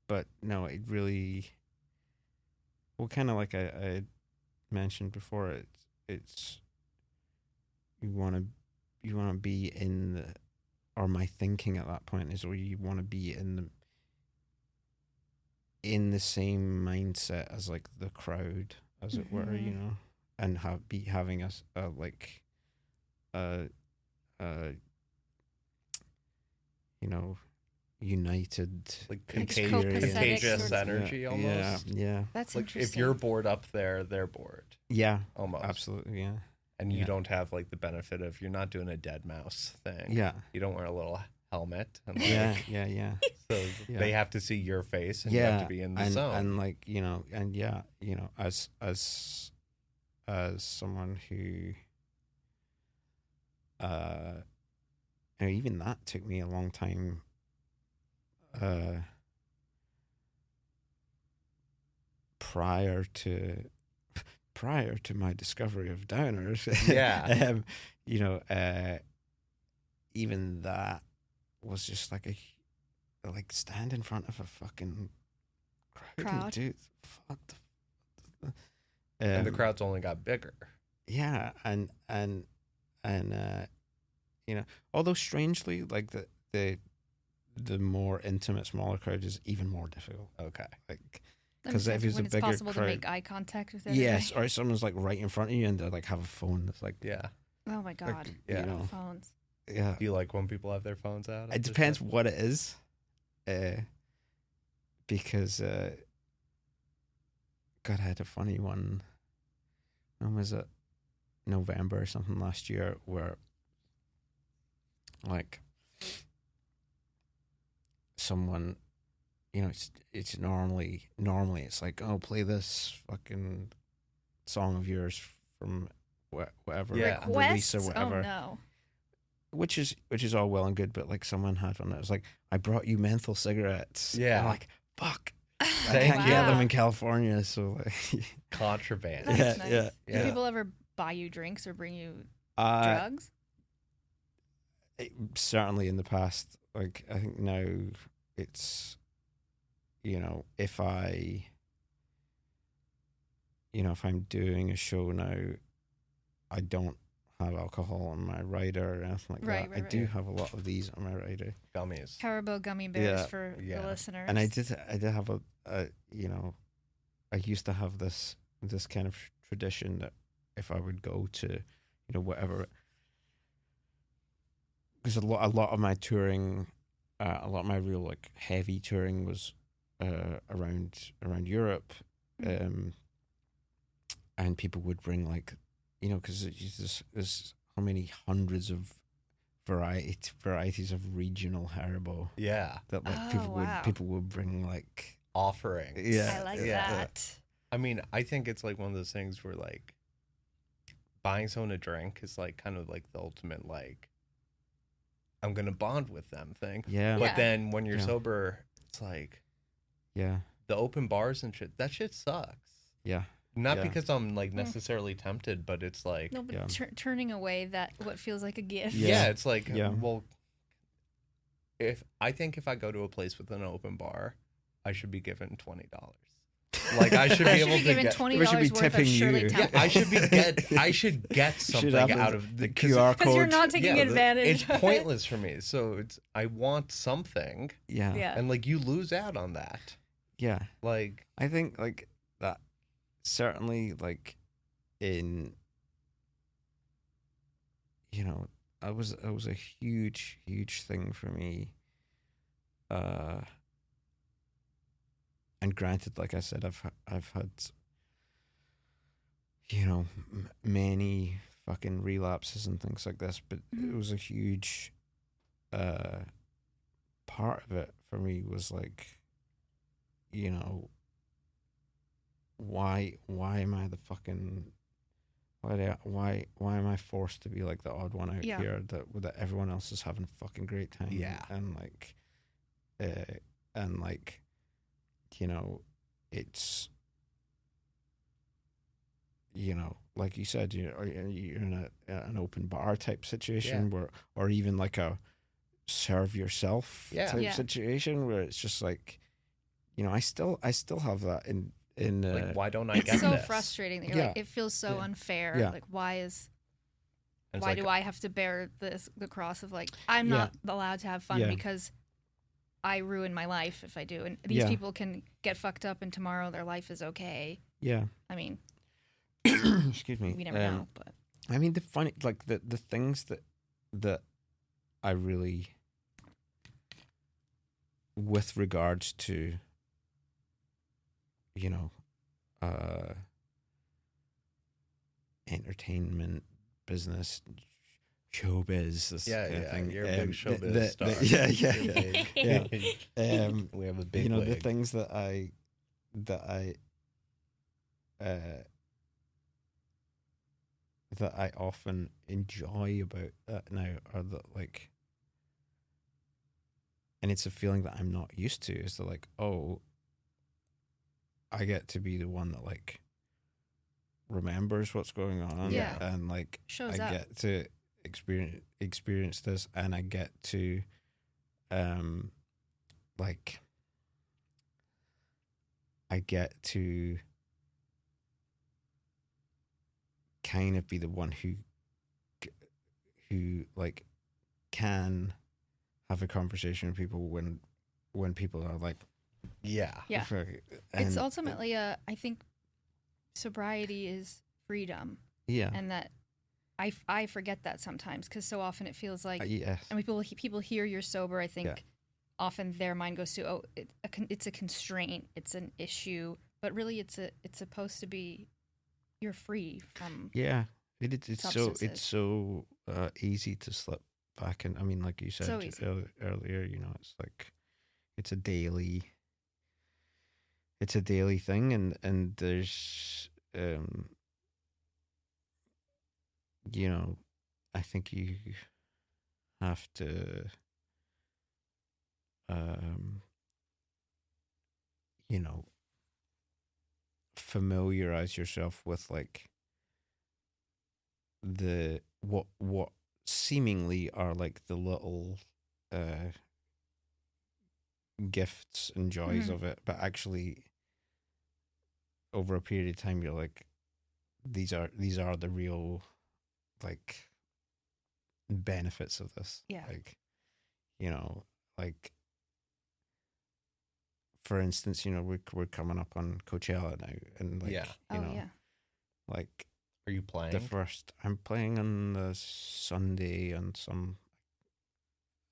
Speaker 2: But no, it really, well, kind of like I mentioned before, it's you want to be in the, or my thinking at that point is, where you want to be in the same mindset as like the crowd, as it were, and having us like united,
Speaker 1: Like
Speaker 3: contagious
Speaker 1: contagious energy almost.
Speaker 2: Yeah.
Speaker 3: That's
Speaker 1: Like
Speaker 3: interesting.
Speaker 1: if you're bored up there, they're bored.
Speaker 2: Yeah.
Speaker 1: Almost.
Speaker 2: Absolutely. Yeah.
Speaker 1: And you don't have like the benefit of, you're not doing a dead mouse thing.
Speaker 2: Yeah.
Speaker 1: You don't wear a little helmet. And like,
Speaker 2: Yeah.
Speaker 1: So they have to see your face, and you have to be in the zone.
Speaker 2: And like, as someone who even that took me a long time prior to my discovery of downers.
Speaker 1: Yeah.
Speaker 2: Even that was just like like stand in front of a fucking crowd.
Speaker 3: Crowd.
Speaker 2: Dude, fuck
Speaker 1: And the crowds only got bigger.
Speaker 2: Yeah, and you know, although strangely, like the more intimate, smaller crowd is even more difficult.
Speaker 1: Okay.
Speaker 2: Like,
Speaker 3: That makes
Speaker 2: because if
Speaker 3: sense,
Speaker 2: it's a
Speaker 3: when it's
Speaker 2: bigger
Speaker 3: possible
Speaker 2: crowd,
Speaker 3: to make eye contact with everybody.
Speaker 2: yes, or someone's like right in front of you and they like have a phone that's like,
Speaker 1: Yeah.
Speaker 3: Oh my god.
Speaker 1: Yeah.
Speaker 2: you know,
Speaker 3: Phones.
Speaker 2: yeah.
Speaker 1: Do you like when people have their phones out?
Speaker 2: It depends what it is, because God, I had a funny one. When was it? November or something last year, where like someone, you know, it's normally it's like, oh, play this fucking song of yours from whatever
Speaker 1: Yeah.
Speaker 2: release or
Speaker 3: Requests?
Speaker 2: whatever,
Speaker 3: Oh no.
Speaker 2: which is all well and good, but like someone had one that was like, I brought you menthol cigarettes.
Speaker 1: Yeah.
Speaker 2: I'm like, fuck, I
Speaker 1: Thank
Speaker 2: can't
Speaker 1: you.
Speaker 2: get them in California, so like,
Speaker 1: Contraband.
Speaker 3: That's
Speaker 2: Yeah,
Speaker 3: nice.
Speaker 2: yeah,
Speaker 3: Do
Speaker 1: yeah.
Speaker 3: people ever buy you drinks or bring you
Speaker 2: uh,
Speaker 3: drugs?
Speaker 2: certainly in the past, like I think now it's, you know, if I'm doing a show now, I don't have alcohol on my rider or anything like
Speaker 3: Right,
Speaker 2: that.
Speaker 3: right,
Speaker 2: I do
Speaker 3: right.
Speaker 2: have a lot of these on my rider,
Speaker 1: Gummies.
Speaker 3: Haribo gummy bears
Speaker 2: Yeah.
Speaker 3: for
Speaker 1: Yeah.
Speaker 3: the listeners.
Speaker 2: and I did have a you know, I used to have this kind of tradition that if I would go to, you know, whatever, because a lot of my touring, a lot of my real like heavy touring was around Europe,
Speaker 3: Mm.
Speaker 2: and people would bring like, you know, because there's how many hundreds of varieties of regional Haribo
Speaker 1: Yeah.
Speaker 2: that like
Speaker 3: Oh, wow.
Speaker 2: people would bring like,
Speaker 1: Offerings.
Speaker 2: yeah,
Speaker 3: I like
Speaker 2: yeah,
Speaker 3: that.
Speaker 1: I mean, I think it's like one of those things where like buying someone a drink is like kind of like the ultimate like I'm gonna bond with them thing.
Speaker 2: yeah,
Speaker 1: But
Speaker 3: Yeah.
Speaker 1: then when you're
Speaker 2: Yeah.
Speaker 1: sober, it's like
Speaker 2: yeah,
Speaker 1: the open bars and shit. That shit sucks.
Speaker 2: yeah,
Speaker 1: Not
Speaker 2: Yeah.
Speaker 1: because I'm like necessarily tempted, but it's like
Speaker 3: No, but
Speaker 2: Yeah.
Speaker 3: turning away that what feels like a gift.
Speaker 1: yeah, it's like
Speaker 2: Yeah.
Speaker 1: well, if I go to a place with an open bar, I should be given $20. Like I should be
Speaker 3: I should
Speaker 1: able
Speaker 3: be
Speaker 1: to
Speaker 3: given
Speaker 1: get.
Speaker 3: $20
Speaker 2: We should be
Speaker 3: worth
Speaker 2: tipping
Speaker 3: of Shirley
Speaker 2: you.
Speaker 3: Temple.
Speaker 1: Yeah, I should get something
Speaker 2: have
Speaker 1: out
Speaker 2: the-
Speaker 1: of
Speaker 2: the
Speaker 1: 'cause
Speaker 2: QR
Speaker 3: Because you're
Speaker 2: code.
Speaker 3: not taking
Speaker 1: yeah,
Speaker 3: advantage
Speaker 1: It's
Speaker 3: of it.
Speaker 1: pointless for me. So it's I want something,
Speaker 2: yeah,
Speaker 3: Yeah.
Speaker 1: and like you lose out on that.
Speaker 2: yeah.
Speaker 1: Like
Speaker 2: I think like that certainly like in, you know, it was a huge thing for me, and granted, like I said, I've had, you know, many fucking relapses and things like this, but it was a huge part of it for me was like, you know, why am I the fucking why am I forced to be like the odd one out
Speaker 3: Yeah.
Speaker 2: here that everyone else is having a fucking great time,
Speaker 1: Yeah.
Speaker 2: and like you know, it's, you know, like you said, you're in an open bar type situation where, or even like a serve yourself
Speaker 1: Yeah.
Speaker 2: type
Speaker 3: Yeah.
Speaker 2: situation where it's just like, you know, I still have that in
Speaker 1: like why don't I
Speaker 3: It's
Speaker 1: get
Speaker 3: so
Speaker 1: this?
Speaker 3: frustrating that you're
Speaker 2: Yeah.
Speaker 3: like, it feels so
Speaker 2: Yeah.
Speaker 3: unfair.
Speaker 2: Yeah.
Speaker 3: Like, why
Speaker 1: And it's like,
Speaker 3: do I have to bear the cross of like, I'm
Speaker 2: Yeah.
Speaker 3: not allowed to have fun
Speaker 2: Yeah.
Speaker 3: because I ruin my life if I do. And these
Speaker 2: Yeah.
Speaker 3: people can get fucked up and tomorrow their life is okay.
Speaker 2: yeah.
Speaker 3: I mean,
Speaker 2: Excuse me.
Speaker 3: we never know, but
Speaker 2: I mean, the funny, like the things that I really, with regards to, you know, entertainment, business, showbiz, this
Speaker 1: yeah,
Speaker 2: kind of
Speaker 1: yeah,
Speaker 2: thing.
Speaker 1: you're a big showbiz
Speaker 2: the-
Speaker 1: star.
Speaker 2: yeah,
Speaker 1: You're
Speaker 2: yeah.
Speaker 1: big. We have a big
Speaker 2: you know,
Speaker 1: wig.
Speaker 2: the things that I often enjoy about that now are that, like, and it's a feeling that I'm not used to, is that like, oh, I get to be the one that like remembers what's going on,
Speaker 3: Yeah.
Speaker 2: and like
Speaker 3: shows
Speaker 2: I
Speaker 3: up.
Speaker 2: get to experience this, and I get to like I get to kind of be the one who like can have a conversation with people when people are like,
Speaker 1: Yeah.
Speaker 3: Yeah.
Speaker 2: and,
Speaker 3: It's ultimately I think sobriety is freedom,
Speaker 2: yeah,
Speaker 3: and that I forget that sometimes because so often it feels like,
Speaker 2: yes,
Speaker 3: and when people hear you're sober, I think
Speaker 2: Yeah.
Speaker 3: often their mind goes to, it's a constraint, it's an issue, but really it's supposed to be, you're free from
Speaker 2: yeah. It's
Speaker 3: substances.
Speaker 2: so easy to slip back, and I mean, like you said
Speaker 3: So easy.
Speaker 2: earlier, it's like it's a daily thing, and there's I think you have to um you know familiarize yourself with like the what seemingly are like the little uh gifts and joys
Speaker 3: Mhm.
Speaker 2: of it, but actually over a period of time you're like, these are the real like benefits of this.
Speaker 3: Yeah.
Speaker 2: Like, like for instance, we're coming up on Coachella now, and like,
Speaker 1: Yeah.
Speaker 3: Yeah.
Speaker 2: like
Speaker 1: Are you playing?
Speaker 2: I'm playing on the Sunday on some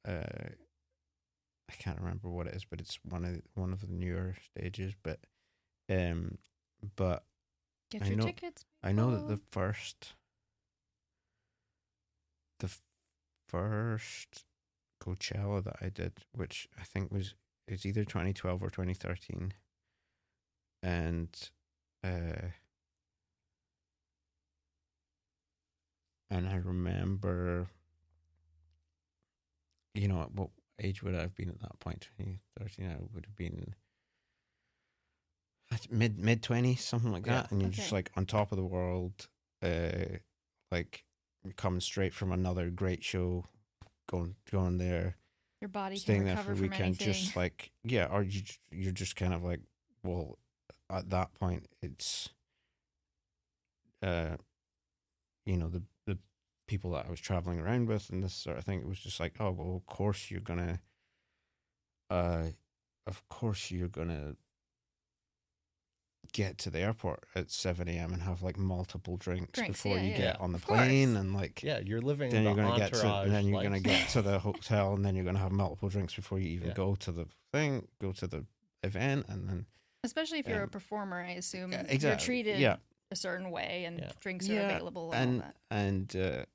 Speaker 2: I can't remember what it is, but it's one of the newer stages. But but
Speaker 3: Get
Speaker 2: I
Speaker 3: your
Speaker 2: know
Speaker 3: tickets.
Speaker 2: I know that
Speaker 3: people.
Speaker 2: the first Coachella that I did, which I think it's either 2012 or 2013, and I remember, at what age would I have been at that point? 2013, I would have been at mid 20s, something like
Speaker 1: Yeah.
Speaker 2: that, and you're just
Speaker 3: Okay.
Speaker 2: like on top of the world, like coming straight from another great show, going there,
Speaker 3: Your body can
Speaker 2: staying there
Speaker 3: recover
Speaker 2: for a
Speaker 3: from
Speaker 2: weekend,
Speaker 3: anything.
Speaker 2: just like, yeah, or you're just kind of like, well, at that point it's the people that I was traveling around with and this sort of thing, it was just like, oh well, of course you're gonna get to the airport at 7 a.m. and have like multiple drinks before you
Speaker 3: yeah.
Speaker 2: get on the
Speaker 3: Of course.
Speaker 2: plane, and like,
Speaker 1: Yeah, you're living
Speaker 2: then
Speaker 1: the
Speaker 2: you're gonna
Speaker 1: entourage.
Speaker 2: then you're gonna get to
Speaker 1: lifestyle.
Speaker 2: the hotel, and then you're gonna have multiple drinks before you even
Speaker 1: Yeah.
Speaker 2: go to the event, and then
Speaker 3: Especially if you're a
Speaker 2: Um,
Speaker 3: performer, I assume you're
Speaker 2: exactly,
Speaker 3: treated
Speaker 2: yeah,
Speaker 3: a certain way, and
Speaker 1: Yeah.
Speaker 3: drinks are available and all
Speaker 2: and
Speaker 3: that.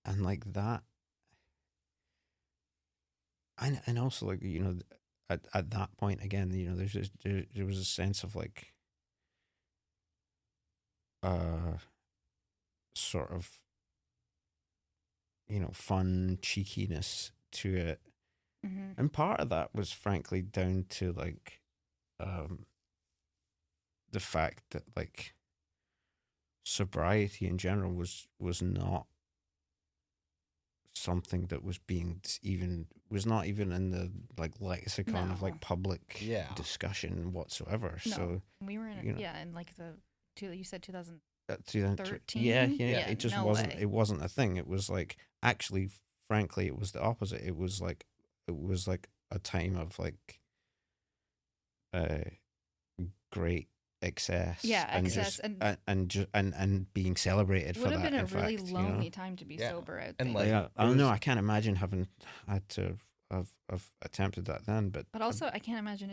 Speaker 2: and like that, and also like, at that point again, there was a sense of like sort of fun cheekiness to it,
Speaker 3: Mm-hmm.
Speaker 2: and part of that was frankly down to like the fact that like sobriety in general was not something that was not even in the like lexicon of
Speaker 3: No.
Speaker 2: like public
Speaker 1: Yeah.
Speaker 2: discussion whatsoever.
Speaker 3: No,
Speaker 2: So
Speaker 3: we were in
Speaker 2: you know,
Speaker 3: in like you said 2000.
Speaker 2: 2013,
Speaker 3: 13?
Speaker 2: yeah,
Speaker 3: Yeah,
Speaker 2: it just
Speaker 3: no
Speaker 2: wasn't.
Speaker 3: way.
Speaker 2: It wasn't a thing. It was like, actually, frankly, it was the opposite. It was like a time of like uh great excess,
Speaker 3: Yeah,
Speaker 2: and
Speaker 3: excess,
Speaker 2: just
Speaker 3: and
Speaker 2: and being celebrated for
Speaker 3: would have
Speaker 2: that.
Speaker 3: been a
Speaker 2: In
Speaker 3: really
Speaker 2: fact,
Speaker 3: lonely time to be
Speaker 1: Yeah.
Speaker 3: sober, I would
Speaker 1: And,
Speaker 3: think.
Speaker 1: like,
Speaker 2: yeah, I
Speaker 1: it
Speaker 2: don't know.
Speaker 1: was-
Speaker 2: I can't imagine having had to have attempted that then, but
Speaker 3: But also, I can't imagine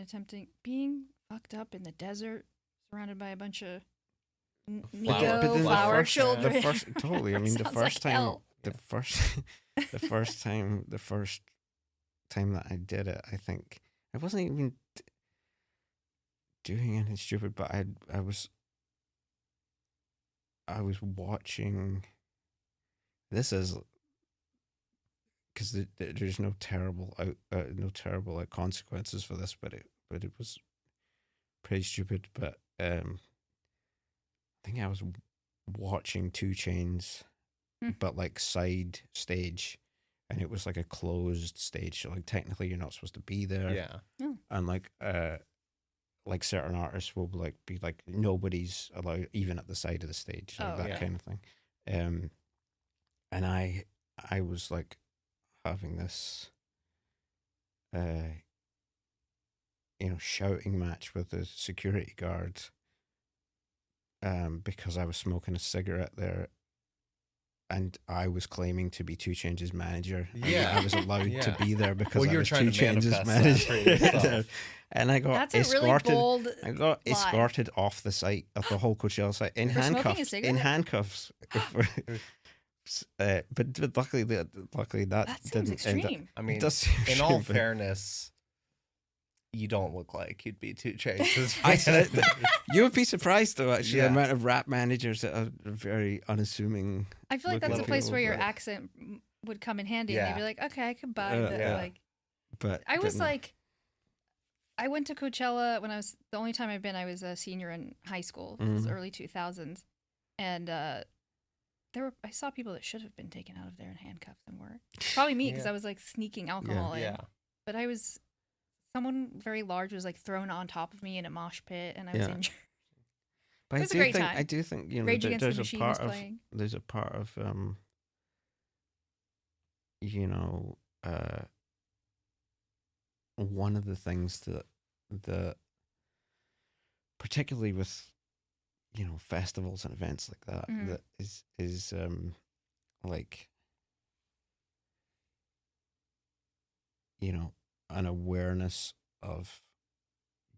Speaker 3: being fucked up in the desert, surrounded by a bunch of
Speaker 1: Flower-
Speaker 3: Negro
Speaker 1: but then the
Speaker 3: flower
Speaker 1: first-
Speaker 3: children.
Speaker 2: the first totally. I mean, the
Speaker 3: Sounds
Speaker 2: first
Speaker 3: like
Speaker 2: time,
Speaker 3: hell.
Speaker 2: the first time that I did it, I think I wasn't even doing anything stupid, but I was watching. This is because there's no terrible consequences for this, but it was pretty stupid. But I think I was watching 2 Chainz, but like side stage, and it was like a closed stage, so like technically you're not supposed to be there.
Speaker 1: Yeah.
Speaker 2: And like certain artists will like be like nobody's allowed even at the side of the stage, like
Speaker 3: Oh,
Speaker 2: that
Speaker 1: yeah.
Speaker 2: kind of thing. And I was like having this shouting match with the security guard because I was smoking a cigarette there, and I was claiming to be 2 Chainz's manager. And
Speaker 1: Yeah.
Speaker 2: I was allowed to
Speaker 1: Yeah.
Speaker 2: be there because
Speaker 1: Well,
Speaker 2: I
Speaker 1: you were
Speaker 2: was
Speaker 1: trying
Speaker 2: 2
Speaker 1: to
Speaker 2: Chainz's
Speaker 1: manifest that for
Speaker 2: manager.
Speaker 1: yourself.
Speaker 2: And I got
Speaker 3: That's a really
Speaker 2: escorted.
Speaker 3: bold.
Speaker 2: I got
Speaker 3: lie.
Speaker 2: escorted off the site of the whole Coachella site in
Speaker 3: For smoking a
Speaker 2: handcuffs. In
Speaker 3: cigarette?
Speaker 2: handcuffs. But luckily that
Speaker 3: That sounds
Speaker 2: didn't end up.
Speaker 3: extreme.
Speaker 1: I mean,
Speaker 2: It does seem
Speaker 1: in all
Speaker 2: extreme, but-
Speaker 1: fairness, you don't look like you'd be 2 Chainz's.
Speaker 2: I said you would be surprised though, actually,
Speaker 1: Yeah.
Speaker 2: the amount of rap managers that are very unassuming.
Speaker 3: I feel like
Speaker 2: Look
Speaker 3: that's a
Speaker 2: at
Speaker 3: place
Speaker 2: people,
Speaker 3: where your
Speaker 2: but-
Speaker 3: accent would come in handy, and
Speaker 1: Yeah.
Speaker 3: they'd be like, "Okay, I can buy
Speaker 2: Uh,
Speaker 3: that."
Speaker 1: yeah.
Speaker 3: Like,
Speaker 2: But
Speaker 3: I was
Speaker 2: but-
Speaker 3: like, I went to Coachella when I was the only time I've been. I was a senior in high school. It was
Speaker 2: Mhm.
Speaker 3: early 2000s, and I saw people that should have been taken out of there in handcuffs and were probably me because
Speaker 1: Yeah.
Speaker 3: I was like sneaking alcohol in.
Speaker 1: Yeah.
Speaker 3: But someone very large was like thrown on top of me in a mosh pit, and I was
Speaker 2: Yeah.
Speaker 3: injured.
Speaker 2: But
Speaker 3: it was a great
Speaker 2: think
Speaker 3: time.
Speaker 2: I do think
Speaker 3: Rage
Speaker 2: there-
Speaker 3: Against the
Speaker 2: there's a
Speaker 3: Machine
Speaker 2: part
Speaker 3: was
Speaker 2: of
Speaker 3: playing.
Speaker 2: there's a part of one of the things that particularly with festivals and events like that
Speaker 3: Mhm.
Speaker 2: that is like an awareness of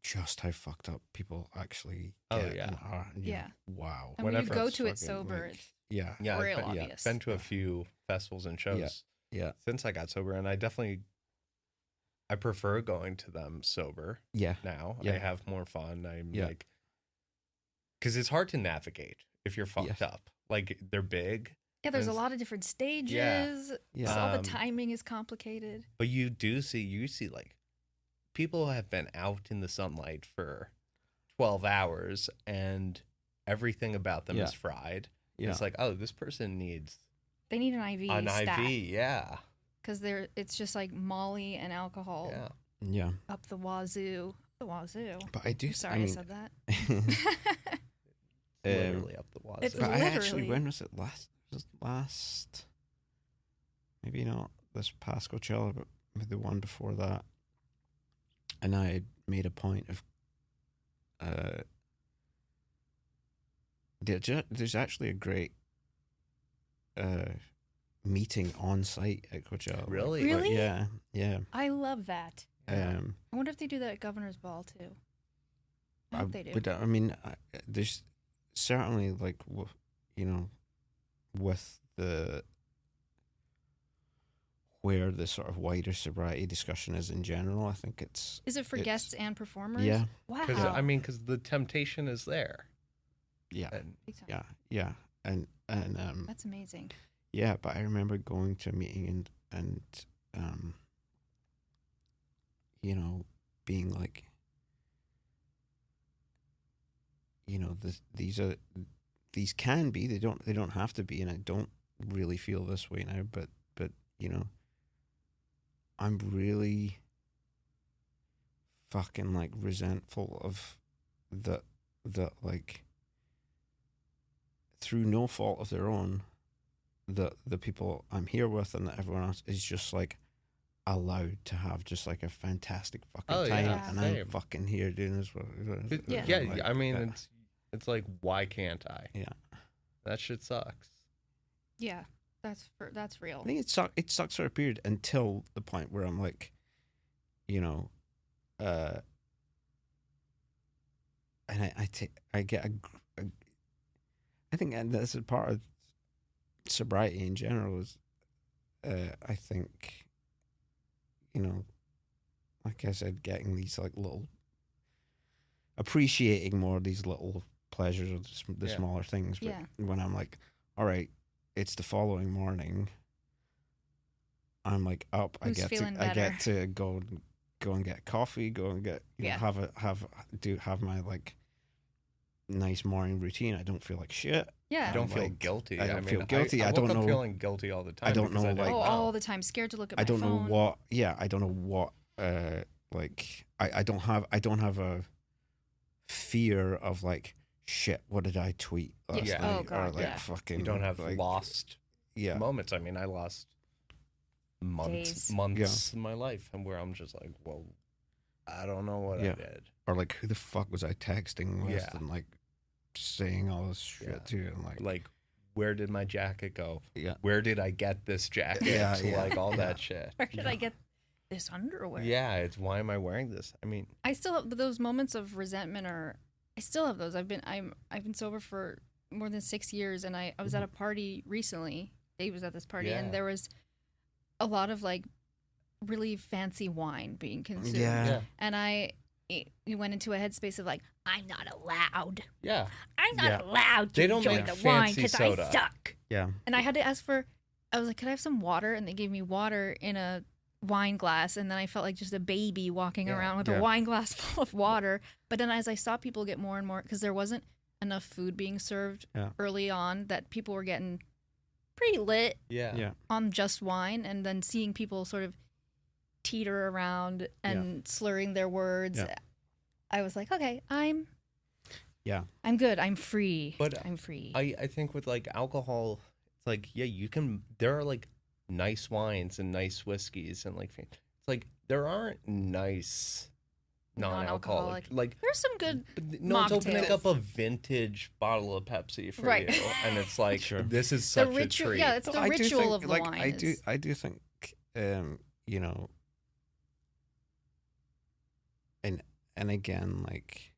Speaker 2: just how fucked up people actually
Speaker 1: Oh,
Speaker 2: get
Speaker 1: yeah.
Speaker 2: and are. And
Speaker 3: Yeah.
Speaker 2: Wow.
Speaker 3: And when you
Speaker 1: Whenever
Speaker 3: go
Speaker 2: it's
Speaker 3: to it
Speaker 2: fucking,
Speaker 3: sober,
Speaker 2: like,
Speaker 3: it's
Speaker 2: Yeah.
Speaker 1: Yeah,
Speaker 3: real
Speaker 1: I've
Speaker 3: obvious.
Speaker 1: been to a few festivals and shows
Speaker 2: Yeah.
Speaker 1: since I got sober, and I prefer going to them sober
Speaker 2: Yeah.
Speaker 1: now.
Speaker 2: Yeah.
Speaker 1: I have more fun. I'm
Speaker 2: Yeah.
Speaker 1: like, because it's hard to navigate if you're fucked
Speaker 2: Yes.
Speaker 1: up. Like, they're big,
Speaker 3: yeah. There's a
Speaker 1: There's-
Speaker 3: lot of different stages.
Speaker 2: Yeah.
Speaker 3: So all the
Speaker 1: Um,
Speaker 3: timing is complicated.
Speaker 1: but you see like people who have been out in the sunlight for 12 hours and everything about them
Speaker 2: Yeah.
Speaker 1: is fried.
Speaker 2: Yeah.
Speaker 1: It's like, oh, this person needs
Speaker 3: They need an IV.
Speaker 1: an IV. Yeah.
Speaker 3: because it's just like Molly and alcohol
Speaker 1: Yeah.
Speaker 2: Yeah.
Speaker 3: up the wazoo. The wazoo.
Speaker 2: But I do.
Speaker 3: I'm sorry I,
Speaker 2: mean,
Speaker 3: said that.
Speaker 1: Literally up the wazoo.
Speaker 3: It's
Speaker 2: But I actually,
Speaker 3: literally-
Speaker 2: when was it last? Maybe not this past Coachella, but maybe the one before that. And I had made a point of, there's actually a great meeting on site at Coachella.
Speaker 1: Really?
Speaker 2: Like,
Speaker 3: Really?
Speaker 2: yeah, yeah.
Speaker 3: I love that.
Speaker 1: Yeah.
Speaker 3: I wonder if they do that at Governor's Ball too. I hope they do.
Speaker 2: But I mean, there's certainly like with the where the sort of wider sobriety discussion is in general. I think it's
Speaker 3: Is it for
Speaker 2: it's-
Speaker 3: guests and performers?
Speaker 2: yeah,
Speaker 3: Wow.
Speaker 1: Because the temptation is there.
Speaker 2: yeah,
Speaker 1: And
Speaker 3: Big time.
Speaker 2: yeah, and
Speaker 3: That's amazing.
Speaker 2: yeah. But I remember going to a meeting and being like, these can be, they don't have to be, and I don't really feel this way now, but I'm really fucking like resentful of that like through no fault of their own, the people I'm here with and that everyone else is just like allowed to have just like a fantastic fucking
Speaker 1: Oh,
Speaker 2: time,
Speaker 3: yeah.
Speaker 2: and
Speaker 1: Same.
Speaker 2: I'm fucking here doing this.
Speaker 3: Yeah.
Speaker 1: Yeah,
Speaker 2: like,
Speaker 1: I mean, it's like, why can't I?
Speaker 2: yeah.
Speaker 1: That shit sucks.
Speaker 3: Yeah, that's real.
Speaker 2: I think it sucks for a period until the point where I'm like, and I get I think, and that's a part of sobriety in general is, I think, like I said, getting these like little, appreciating more of these little pleasures of the
Speaker 1: Yeah.
Speaker 2: smaller things. But
Speaker 3: Yeah.
Speaker 2: when I'm like, all right, it's the following morning, I'm like up.
Speaker 3: Who's feeling
Speaker 2: I get
Speaker 3: better?
Speaker 2: to go and get coffee. Go and get
Speaker 3: Yeah.
Speaker 2: have my like nice morning routine. I don't feel like shit.
Speaker 3: Yeah.
Speaker 1: I don't
Speaker 2: I'm
Speaker 1: feel
Speaker 2: like-
Speaker 1: guilty.
Speaker 2: I don't
Speaker 1: mean,
Speaker 2: feel guilty. I
Speaker 1: woke
Speaker 2: don't
Speaker 1: up
Speaker 2: know-
Speaker 1: feeling guilty all the time.
Speaker 2: I don't
Speaker 1: because
Speaker 2: know,
Speaker 1: didn't
Speaker 2: like-
Speaker 3: Oh,
Speaker 1: know.
Speaker 3: all the time. Scared to look at my
Speaker 2: I don't
Speaker 3: phone.
Speaker 2: know what. Yeah, I don't know what. Like I don't have a fear of like, shit, what did I tweet last
Speaker 3: Yeah.
Speaker 2: night?
Speaker 3: Oh, God,
Speaker 2: or like
Speaker 3: yeah.
Speaker 2: fucking
Speaker 1: You don't have
Speaker 2: like,
Speaker 1: lost
Speaker 2: yeah.
Speaker 1: moments. I mean, I lost
Speaker 3: Days.
Speaker 1: months in my life, and where I'm just like, well, I don't know what
Speaker 2: Yeah.
Speaker 1: I did.
Speaker 2: Or like, who the fuck was I texting with
Speaker 1: Yeah.
Speaker 2: and like saying all this shit
Speaker 1: Yeah.
Speaker 2: to, and like
Speaker 1: Where did my jacket go?
Speaker 2: yeah.
Speaker 1: Where did I get this jacket?
Speaker 2: Yeah, yeah.
Speaker 1: Like all
Speaker 2: Yeah.
Speaker 1: that shit.
Speaker 3: Where did I get this underwear?
Speaker 1: Yeah, it's why am I wearing this? I mean,
Speaker 3: I still have those moments of resentment, or I still have those. I've been sober for more than 6 years, and I was at a party recently. Dave was at this party,
Speaker 1: Yeah.
Speaker 3: and there was a lot of like really fancy wine being consumed.
Speaker 2: Yeah.
Speaker 3: And we went into a headspace of like, I'm not allowed.
Speaker 1: yeah.
Speaker 3: I'm not
Speaker 1: Yeah.
Speaker 3: allowed to
Speaker 1: They don't
Speaker 3: enjoy
Speaker 1: make
Speaker 3: the wine
Speaker 1: fancy
Speaker 3: because I
Speaker 1: soda.
Speaker 3: suck.
Speaker 2: Yeah.
Speaker 3: And I had to ask for, I was like, could I have some water? And they gave me water in a wine glass. And then I felt like just a baby walking
Speaker 1: Yeah.
Speaker 3: around with
Speaker 2: Yeah.
Speaker 3: a wine glass full of water. But then as I saw people get more and more, because there wasn't enough food being served
Speaker 2: Yeah.
Speaker 3: early on, that people were getting pretty lit
Speaker 1: Yeah.
Speaker 2: Yeah.
Speaker 3: on just wine. And then seeing people sort of teeter around and slurring their words,
Speaker 2: Yeah.
Speaker 3: I was like, okay, I'm
Speaker 2: Yeah.
Speaker 3: good. I'm free.
Speaker 1: But
Speaker 3: I'm free.
Speaker 1: I think with like alcohol, it's like, yeah, you can, there are like nice wines and nice whiskeys and like, it's like, there aren't nice non-alcoholic. Like,
Speaker 3: There's some good.
Speaker 1: no one's opening
Speaker 3: mocktails.
Speaker 1: up a vintage bottle of Pepsi for
Speaker 3: Right.
Speaker 1: you. And it's like,
Speaker 2: Sure.
Speaker 1: this is
Speaker 3: The
Speaker 1: such
Speaker 3: ritual,
Speaker 1: a treat.
Speaker 3: yeah, it's the
Speaker 2: I do
Speaker 3: ritual
Speaker 2: think,
Speaker 3: of the
Speaker 2: like,
Speaker 3: wine.
Speaker 2: I do think, you know, and again, like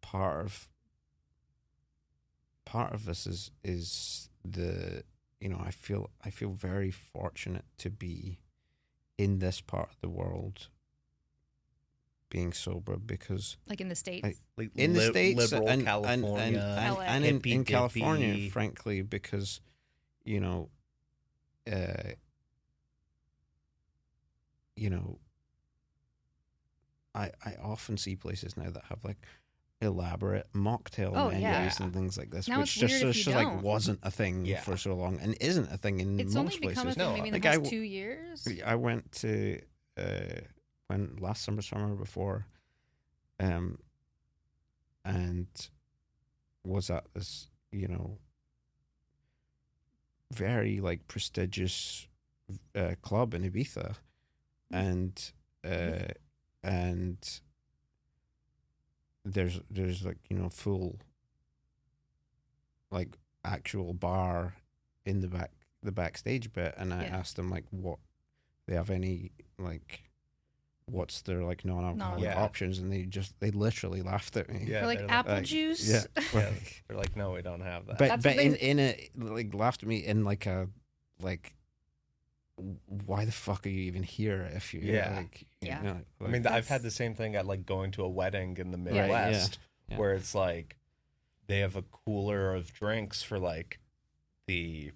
Speaker 2: part of this is the, you know, I feel very fortunate to be in this part of the world being sober, because
Speaker 3: like in the States.
Speaker 1: Like
Speaker 2: in the States
Speaker 1: liberal
Speaker 2: and
Speaker 1: California,
Speaker 2: and in
Speaker 1: hippy-dippy.
Speaker 2: California, frankly, because, you know, I often see places now that have like elaborate mocktail
Speaker 3: Oh,
Speaker 2: menus
Speaker 3: yeah.
Speaker 2: and things like this,
Speaker 3: Now
Speaker 2: which
Speaker 3: it's weird if
Speaker 2: just
Speaker 3: you
Speaker 2: like
Speaker 3: don't.
Speaker 2: wasn't a thing
Speaker 1: Yeah.
Speaker 2: for so long and isn't a thing in
Speaker 3: It's
Speaker 2: most
Speaker 3: only become
Speaker 2: places.
Speaker 3: a thing
Speaker 1: No,
Speaker 3: maybe in the
Speaker 2: like,
Speaker 3: past 2 years.
Speaker 2: I went to when last summer before, and was at this, you know, very like prestigious club in Ibiza, and there's like, you know, full like actual bar in the backstage bit, and I
Speaker 3: Yeah.
Speaker 2: asked them like what they have any like what's their like non-alcoholic
Speaker 1: Yeah.
Speaker 2: options, and they literally laughed at me.
Speaker 1: Yeah,
Speaker 3: Or like
Speaker 1: they're
Speaker 3: apple
Speaker 2: like-
Speaker 3: juice.
Speaker 2: yeah.
Speaker 1: Yeah, they're like, no, we don't have that.
Speaker 2: But
Speaker 3: That's
Speaker 2: but
Speaker 3: what they-
Speaker 2: in a like laughed at me in like a like, why the fuck are you even here if you
Speaker 1: Yeah.
Speaker 2: like, you
Speaker 3: Yeah.
Speaker 2: know,
Speaker 1: I mean,
Speaker 2: like,
Speaker 1: I've had the same thing at like going to a wedding in the
Speaker 3: Right,
Speaker 2: yeah,
Speaker 1: Midwest,
Speaker 2: yeah.
Speaker 1: where it's like they have a cooler of drinks for like the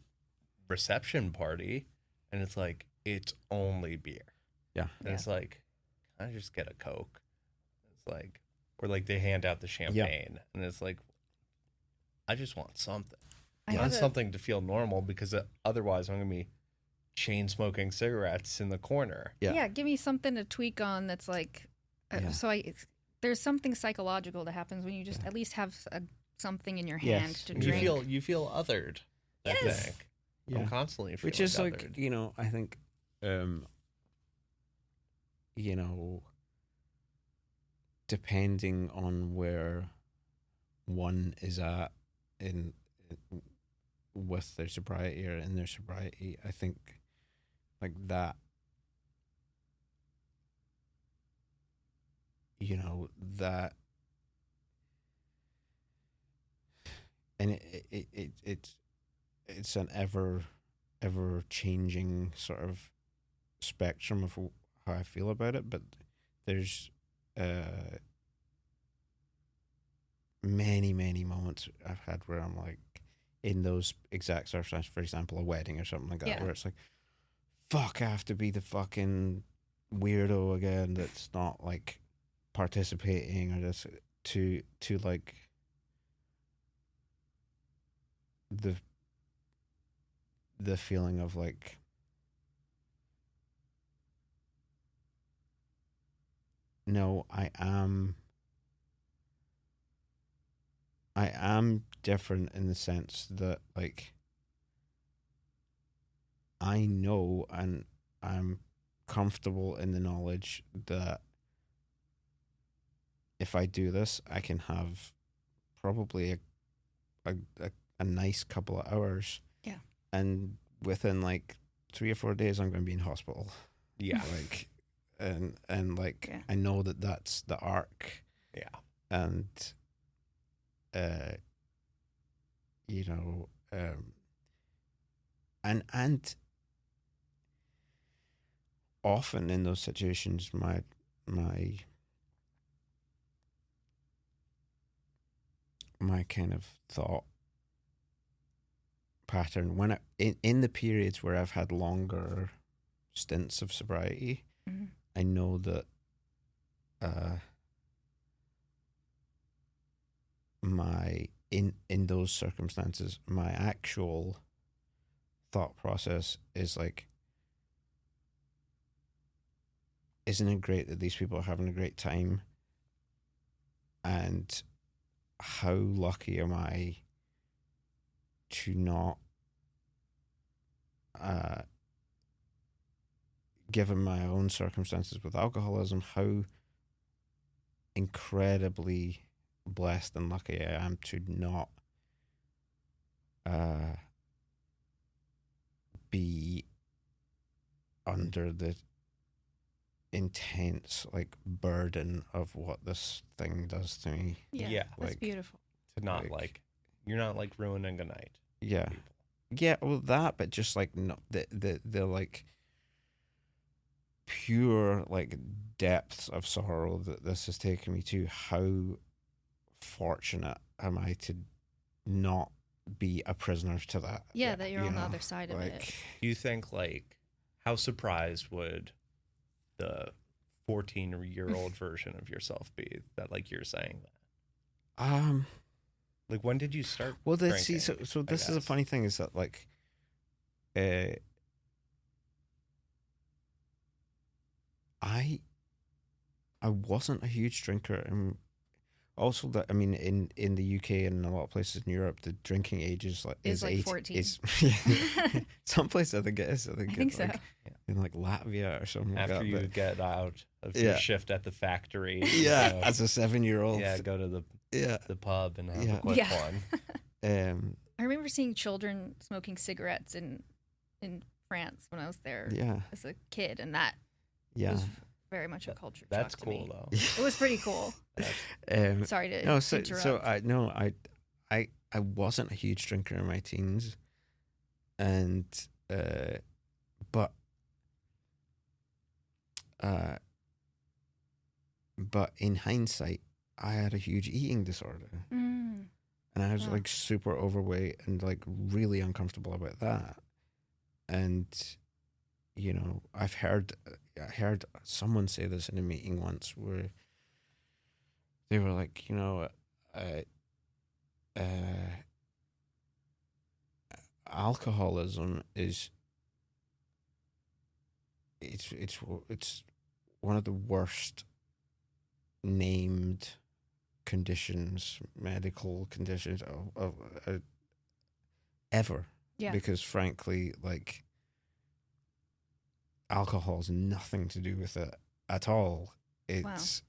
Speaker 1: reception party, and it's like it's only beer.
Speaker 2: Yeah.
Speaker 1: And it's like, can I just get a Coke? It's like, or like they hand out the champagne, and it's like, I just want something.
Speaker 3: I
Speaker 1: I
Speaker 3: had
Speaker 1: want
Speaker 3: a-
Speaker 1: something to feel normal, because otherwise I'm gonna be chain smoking cigarettes in the corner.
Speaker 2: Yeah.
Speaker 3: Yeah, give me something to tweak on that's like,
Speaker 2: Yeah.
Speaker 3: there's something psychological that happens when you just at least have something in your
Speaker 2: Yes.
Speaker 3: hand to
Speaker 2: And
Speaker 1: You
Speaker 3: drink.
Speaker 1: feel othered. I
Speaker 3: Yes.
Speaker 1: think.
Speaker 2: Yeah.
Speaker 1: I'm constantly feeling
Speaker 2: Which is like,
Speaker 1: othered.
Speaker 2: you know, I think, you know, depending on where one is at in with their sobriety or in their sobriety, I think like that, you know, that, and it's an ever changing sort of spectrum of how I feel about it, but there's many moments I've had where I'm like in those exact circumstances, for example, a wedding or something like that,
Speaker 3: Yeah.
Speaker 2: where it's like, fuck, I have to be the fucking weirdo again that's not like participating, or this to like the feeling of like, no, I am I am different in the sense that, like, I know and I'm comfortable in the knowledge that if I do this, I can have probably a, a, a nice couple of hours.
Speaker 3: Yeah.
Speaker 2: And within like 3 or 4 days, I'm going to be in hospital.
Speaker 1: Yeah.
Speaker 2: Like, and like,
Speaker 3: Yeah.
Speaker 2: I know that that's the arc.
Speaker 1: Yeah.
Speaker 2: And, you know, and often in those situations, my kind of thought pattern when in the periods where I've had longer stints of sobriety,
Speaker 3: Mhm.
Speaker 2: I know that my in those circumstances, my actual thought process is like, isn't it great that these people are having a great time? And how lucky am I to not, given my own circumstances with alcoholism, how incredibly blessed and lucky I am to not be under the intense like burden of what this thing does to me.
Speaker 3: Yeah.
Speaker 1: Yeah.
Speaker 3: That's
Speaker 2: Like,
Speaker 3: beautiful.
Speaker 1: To not
Speaker 2: Like-
Speaker 1: like, you're not like ruining a night.
Speaker 2: Yeah.
Speaker 1: for people.
Speaker 2: Yeah, well that, but just like not the like pure like depths of sorrow that this has taken me to. How fortunate am I to not be a prisoner to that?
Speaker 3: Yeah, that you're
Speaker 2: you
Speaker 3: on the
Speaker 2: know?
Speaker 3: other side of it.
Speaker 2: Like,
Speaker 1: Do you think, like, how surprised would the 14-year-old version of yourself be that, like, you're saying that? Like, when did you start
Speaker 2: well,
Speaker 1: drinking?
Speaker 2: so
Speaker 1: I
Speaker 2: this is a
Speaker 1: guess?
Speaker 2: funny thing, is that like, I wasn't a huge drinker, and also that, I mean, in the UK and a lot of places in Europe, the drinking age is like
Speaker 3: Is like
Speaker 2: 18
Speaker 3: 14.
Speaker 2: Is some places I think it is. I think
Speaker 3: think so.
Speaker 2: like, in like Latvia or something.
Speaker 1: After
Speaker 2: like
Speaker 1: you
Speaker 2: that,
Speaker 1: get out of
Speaker 2: Yeah.
Speaker 1: your shift at the factory.
Speaker 2: but,
Speaker 1: you
Speaker 2: yeah,
Speaker 1: go-
Speaker 2: as a 7-year-old.
Speaker 1: yeah, go to
Speaker 2: Yeah.
Speaker 1: the pub and have
Speaker 2: Yeah.
Speaker 1: a quick
Speaker 3: Yeah.
Speaker 1: one.
Speaker 3: I remember seeing children smoking cigarettes in France when I was there
Speaker 2: Yeah.
Speaker 3: as a kid, and that
Speaker 2: Yeah.
Speaker 3: was very much a culture
Speaker 1: That's
Speaker 3: shock to
Speaker 1: cool,
Speaker 3: me.
Speaker 1: though.
Speaker 3: It was pretty cool. Sorry to
Speaker 2: No,
Speaker 3: interrupt.
Speaker 2: I wasn't a huge drinker in my teens, and but in hindsight, I had a huge eating disorder,
Speaker 3: Mm.
Speaker 2: and I was
Speaker 3: Wow.
Speaker 2: like super overweight and like really uncomfortable about that. And you know, I heard someone say this in a meeting once, where they were like, you know, alcoholism is it's one of the worst named conditions, medical conditions of ever.
Speaker 3: Yeah.
Speaker 2: Because frankly, like, alcohol has nothing to do with it at all. It's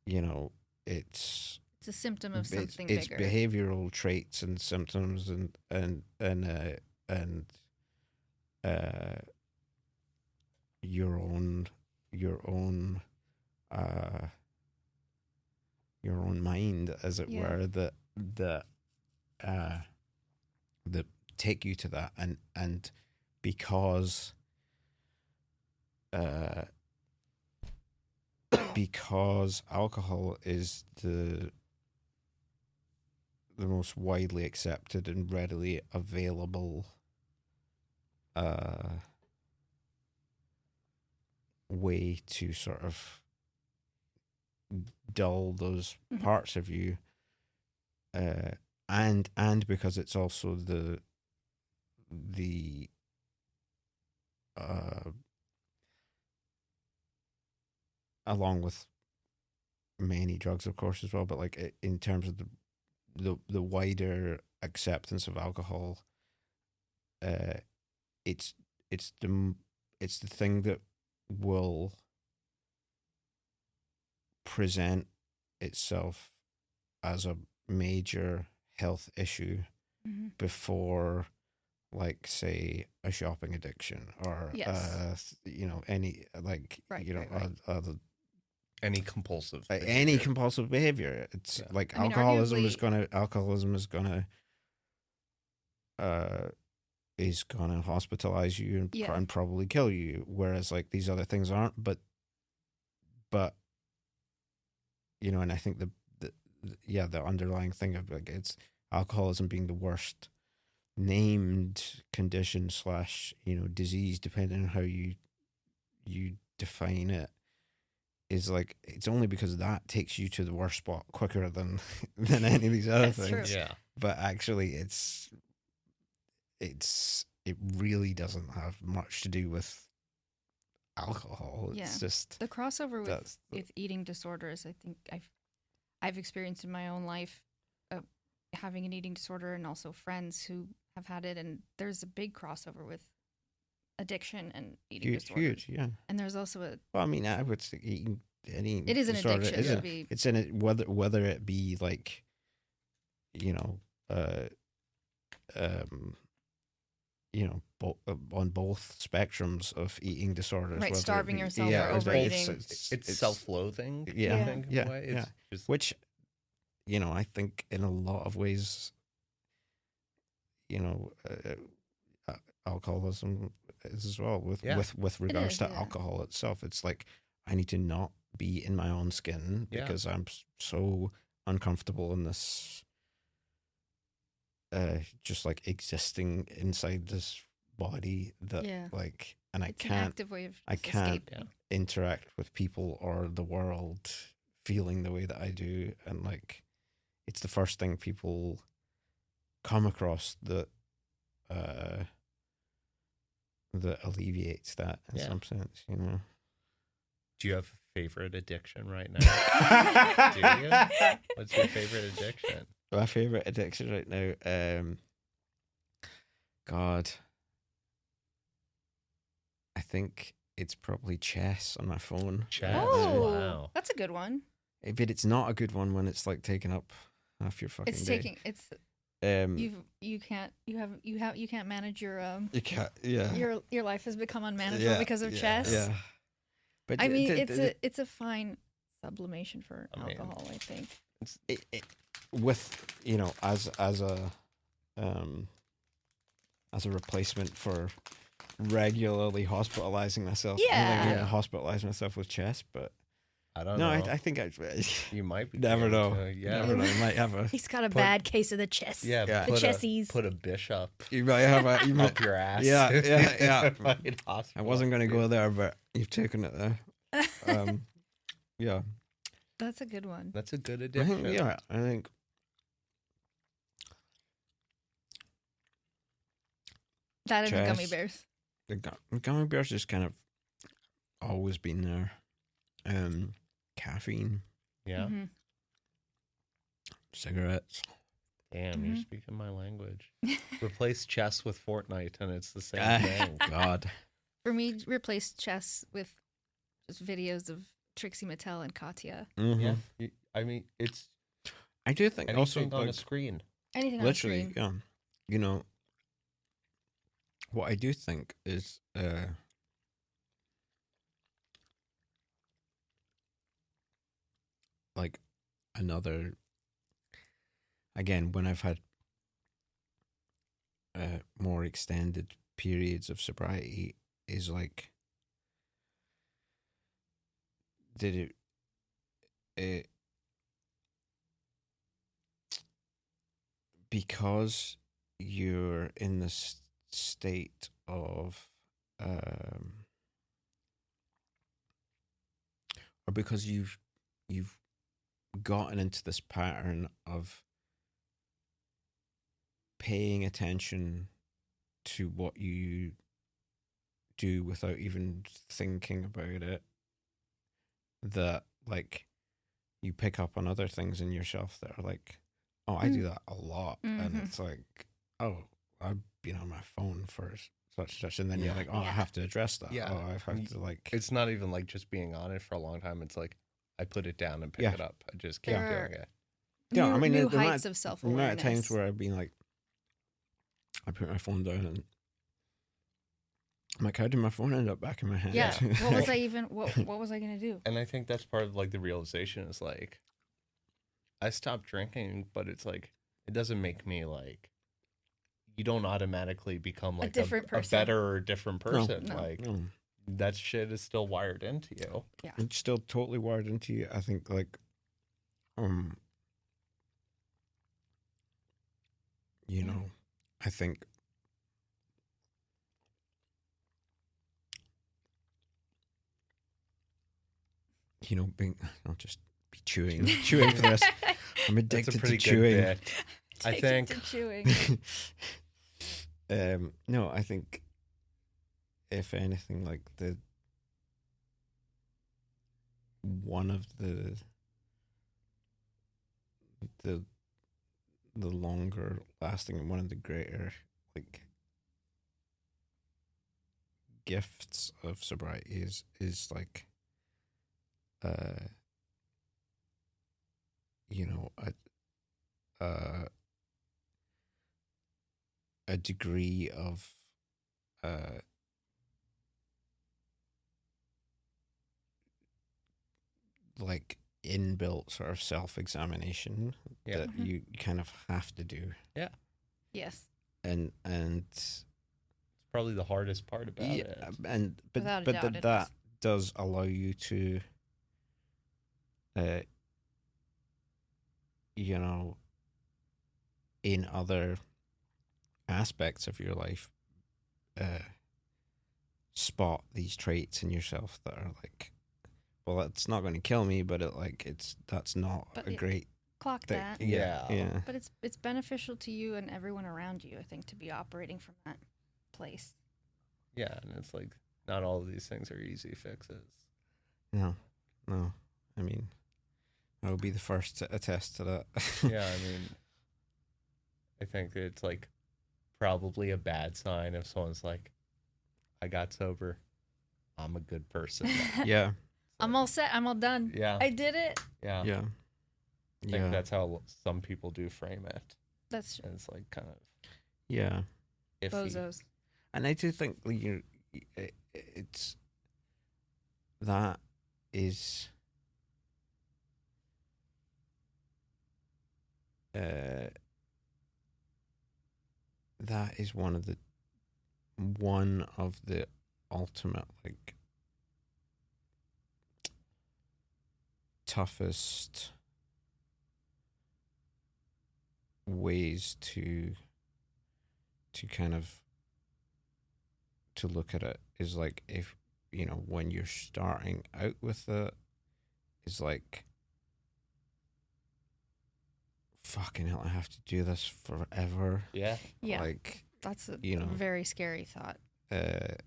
Speaker 2: you know, it's
Speaker 3: It's a symptom of something
Speaker 2: it's
Speaker 3: bigger.
Speaker 2: behavioral traits and symptoms and your own mind, as it
Speaker 3: Yeah.
Speaker 2: were, that take you to that, and because alcohol is the most widely accepted and readily available way to sort of dull those
Speaker 3: Mhm.
Speaker 2: parts of you, and because it's also the along with, many drugs, of course, as well. But like in terms of the wider acceptance of alcohol, it's it's the thing that will present itself as a major health issue
Speaker 3: Mm-hmm.
Speaker 2: before, like, say, a shopping addiction or
Speaker 3: Yes.
Speaker 2: any like
Speaker 3: Right,
Speaker 2: other
Speaker 1: Any compulsive
Speaker 2: any
Speaker 1: behavior.
Speaker 2: compulsive behavior. It's
Speaker 1: Yeah.
Speaker 2: like
Speaker 3: I mean,
Speaker 2: alcoholism is
Speaker 3: arguably-
Speaker 2: gonna hospitalize you and,
Speaker 3: Yeah.
Speaker 2: and probably kill you, whereas like these other things aren't. But and I think the underlying thing of like it's alcoholism being the worst named condition / disease, depending on how you define it, is like it's only because that takes you to the worst spot quicker than any of these other
Speaker 3: That's
Speaker 2: things.
Speaker 3: true.
Speaker 1: Yeah.
Speaker 2: But actually, it really doesn't have much to do with alcohol. It's
Speaker 3: Yeah.
Speaker 2: just
Speaker 3: The crossover
Speaker 2: that's
Speaker 3: with eating disorders, I think I've experienced in my own life, having an eating disorder, and also friends who have had it, and there's a big crossover with addiction and eating disorders.
Speaker 2: huge, yeah.
Speaker 3: And there's also a
Speaker 2: Well, I mean, I would say eating any
Speaker 3: it is an
Speaker 2: disorder
Speaker 3: addiction
Speaker 2: isn't
Speaker 3: to be
Speaker 2: it's in it whether it be like on both spectrums of eating disorders,
Speaker 3: Right,
Speaker 2: whether it
Speaker 3: starving
Speaker 2: be-
Speaker 3: yourself
Speaker 2: or
Speaker 3: it's-
Speaker 2: overeating.
Speaker 1: It's self-loathing.
Speaker 2: Yeah,
Speaker 1: I think, in a
Speaker 2: yeah,
Speaker 1: way.
Speaker 2: yeah.
Speaker 1: It's just,
Speaker 2: Which I think in a lot of ways alcoholism is as well with
Speaker 1: Yeah.
Speaker 2: with regards
Speaker 3: is,
Speaker 2: to
Speaker 3: yeah.
Speaker 2: alcohol itself. It's like I need to not be in my own skin
Speaker 1: Yeah.
Speaker 2: because I'm so uncomfortable in this just like existing inside this body that
Speaker 3: Yeah.
Speaker 2: like, and
Speaker 3: it's an active way of
Speaker 2: I can't
Speaker 3: escape.
Speaker 2: interact with people or the world feeling the way that I do. And like it's the first thing people come across that that alleviates that in
Speaker 1: Yeah.
Speaker 2: some sense,
Speaker 1: do you have a favorite addiction right now? Do you? What's your favorite addiction?
Speaker 2: My favorite addiction right now, God, I think it's probably chess on my phone.
Speaker 1: Chess.
Speaker 3: Oh,
Speaker 1: Wow.
Speaker 3: that's a good one.
Speaker 2: But it's not a good one when it's like taking up half your fucking
Speaker 3: It's
Speaker 2: day.
Speaker 3: taking it's you can't manage your
Speaker 2: you can't, yeah,
Speaker 3: your life has become unmanageable
Speaker 2: yeah,
Speaker 3: because of
Speaker 2: yeah,
Speaker 3: chess.
Speaker 2: Yeah, but
Speaker 3: I mean, it's a fine sublimation for
Speaker 1: I mean,
Speaker 3: alcohol, I think.
Speaker 2: with as a replacement for regularly hospitalizing myself. I
Speaker 3: Yeah.
Speaker 2: think I'm
Speaker 1: Yeah.
Speaker 2: gonna hospitalize myself with chess, but
Speaker 1: I don't
Speaker 2: no,
Speaker 1: know.
Speaker 2: I think
Speaker 1: You might be.
Speaker 2: never
Speaker 1: getting
Speaker 2: know.
Speaker 1: to- yeah.
Speaker 2: Never know. You might have a
Speaker 3: He's got a
Speaker 1: Put-
Speaker 3: bad case of the chess.
Speaker 1: Yeah.
Speaker 2: Yeah.
Speaker 3: The
Speaker 1: Put
Speaker 3: chessies.
Speaker 1: put a bishop
Speaker 2: you might have a you might,
Speaker 1: up your ass.
Speaker 2: Yeah, yeah.
Speaker 1: Right,
Speaker 2: I wasn't gonna go there, but you've taken it there. Yeah.
Speaker 3: That's a good one.
Speaker 1: That's a good
Speaker 2: I
Speaker 1: addiction.
Speaker 2: think, I think
Speaker 3: That and the gummy
Speaker 2: Chess.
Speaker 3: bears.
Speaker 2: the gummy bears just kind of always been there. Caffeine,
Speaker 1: Yeah.
Speaker 3: Mhm.
Speaker 2: cigarettes.
Speaker 1: Damn, you're
Speaker 3: Mhm.
Speaker 1: speaking my language. Replace chess with Fortnite, and it's the same
Speaker 2: Ah,
Speaker 1: thing.
Speaker 2: God.
Speaker 3: For me, replace chess with just videos of Trixie Mattel and Katya.
Speaker 2: Mhm.
Speaker 1: Yeah. I mean, it's
Speaker 2: I do think
Speaker 1: anything
Speaker 2: also
Speaker 1: on
Speaker 2: like,
Speaker 1: a screen.
Speaker 3: Anything on
Speaker 2: literally,
Speaker 3: screen.
Speaker 2: yeah. What I do think is like another, again, when I've had more extended periods of sobriety, is like did it because you're in this state of or because you've gotten into this pattern of paying attention to what you do without even thinking about it, that like you pick up on other things in yourself that are like, oh, I do that a lot, and
Speaker 3: Mhm.
Speaker 2: it's like, oh, I've been on my phone for such and such, and then you're like, oh, I
Speaker 3: Yeah.
Speaker 2: have to address that.
Speaker 1: Yeah.
Speaker 2: Oh, I have to like.
Speaker 1: It's not even like just being on it for a long time. It's like I put it down and pick
Speaker 2: Yeah.
Speaker 1: it up. I just keep
Speaker 3: There are
Speaker 1: doing it.
Speaker 2: Yeah, I mean,
Speaker 3: new
Speaker 2: the amount-
Speaker 3: heights of
Speaker 2: The amount of
Speaker 3: self-awareness.
Speaker 2: times where I've been like, I put my phone down and I'm like, how did my phone end up back in my hand?
Speaker 3: Yeah. What was I even? What was I gonna do?
Speaker 1: And I think that's part of like the realization is like, I stopped drinking, but it's like, it doesn't make me like, you don't automatically become like
Speaker 3: different
Speaker 1: a
Speaker 3: person.
Speaker 1: better or different person.
Speaker 3: No.
Speaker 1: Like
Speaker 2: No,
Speaker 1: that shit is still wired into you.
Speaker 2: it's still totally wired into you. I think like, you know, I think being I'll just be chewing for this. I'm
Speaker 1: That's
Speaker 2: addicted
Speaker 1: a pretty
Speaker 2: to
Speaker 1: good
Speaker 2: chewing.
Speaker 1: bit. I
Speaker 3: Addicted
Speaker 1: think
Speaker 3: to chewing.
Speaker 2: No, I think if anything, like one of the longer lasting and one of the greater like gifts of sobriety is like you know a degree of like inbuilt sort of self-examination
Speaker 1: Yeah.
Speaker 2: that you kind of have to do,
Speaker 3: Yes.
Speaker 2: and
Speaker 1: it's probably the hardest part about
Speaker 2: yeah,
Speaker 1: it.
Speaker 2: and but
Speaker 3: Without a
Speaker 2: but
Speaker 3: doubt, it
Speaker 2: that
Speaker 3: is.
Speaker 2: does allow you to you know, in other aspects of your life, spot these traits in yourself that are like, well, it's not going to kill me, but that's not
Speaker 3: But
Speaker 2: a
Speaker 3: yeah,
Speaker 2: great
Speaker 3: Clock
Speaker 2: thing.
Speaker 3: that.
Speaker 2: Yeah,
Speaker 1: Yeah.
Speaker 2: yeah.
Speaker 3: But it's beneficial to you and everyone around you, I think, to be operating from that place.
Speaker 1: Yeah, and it's like not all of these things are easy fixes.
Speaker 2: No. I mean, I will be the first to attest to that.
Speaker 1: Yeah, I mean, I think it's like probably a bad sign if someone's like, I got sober, I'm a good person now.
Speaker 2: Yeah,
Speaker 3: I'm all set. I'm all done.
Speaker 1: Yeah.
Speaker 3: I did it.
Speaker 1: Yeah.
Speaker 2: yeah,
Speaker 1: I think that's how some people do frame it.
Speaker 3: That's
Speaker 1: And it's like kind of
Speaker 2: yeah.
Speaker 1: iffy.
Speaker 3: bozos.
Speaker 2: And I do think it's that is that is one of the ultimate like toughest ways to kind of to look at it is like, if when you're starting out with it, is like, fucking hell, I have to do this forever.
Speaker 1: Yeah.
Speaker 3: Yeah.
Speaker 2: Like,
Speaker 3: That's a
Speaker 2: you know,
Speaker 3: very scary thought.
Speaker 2: and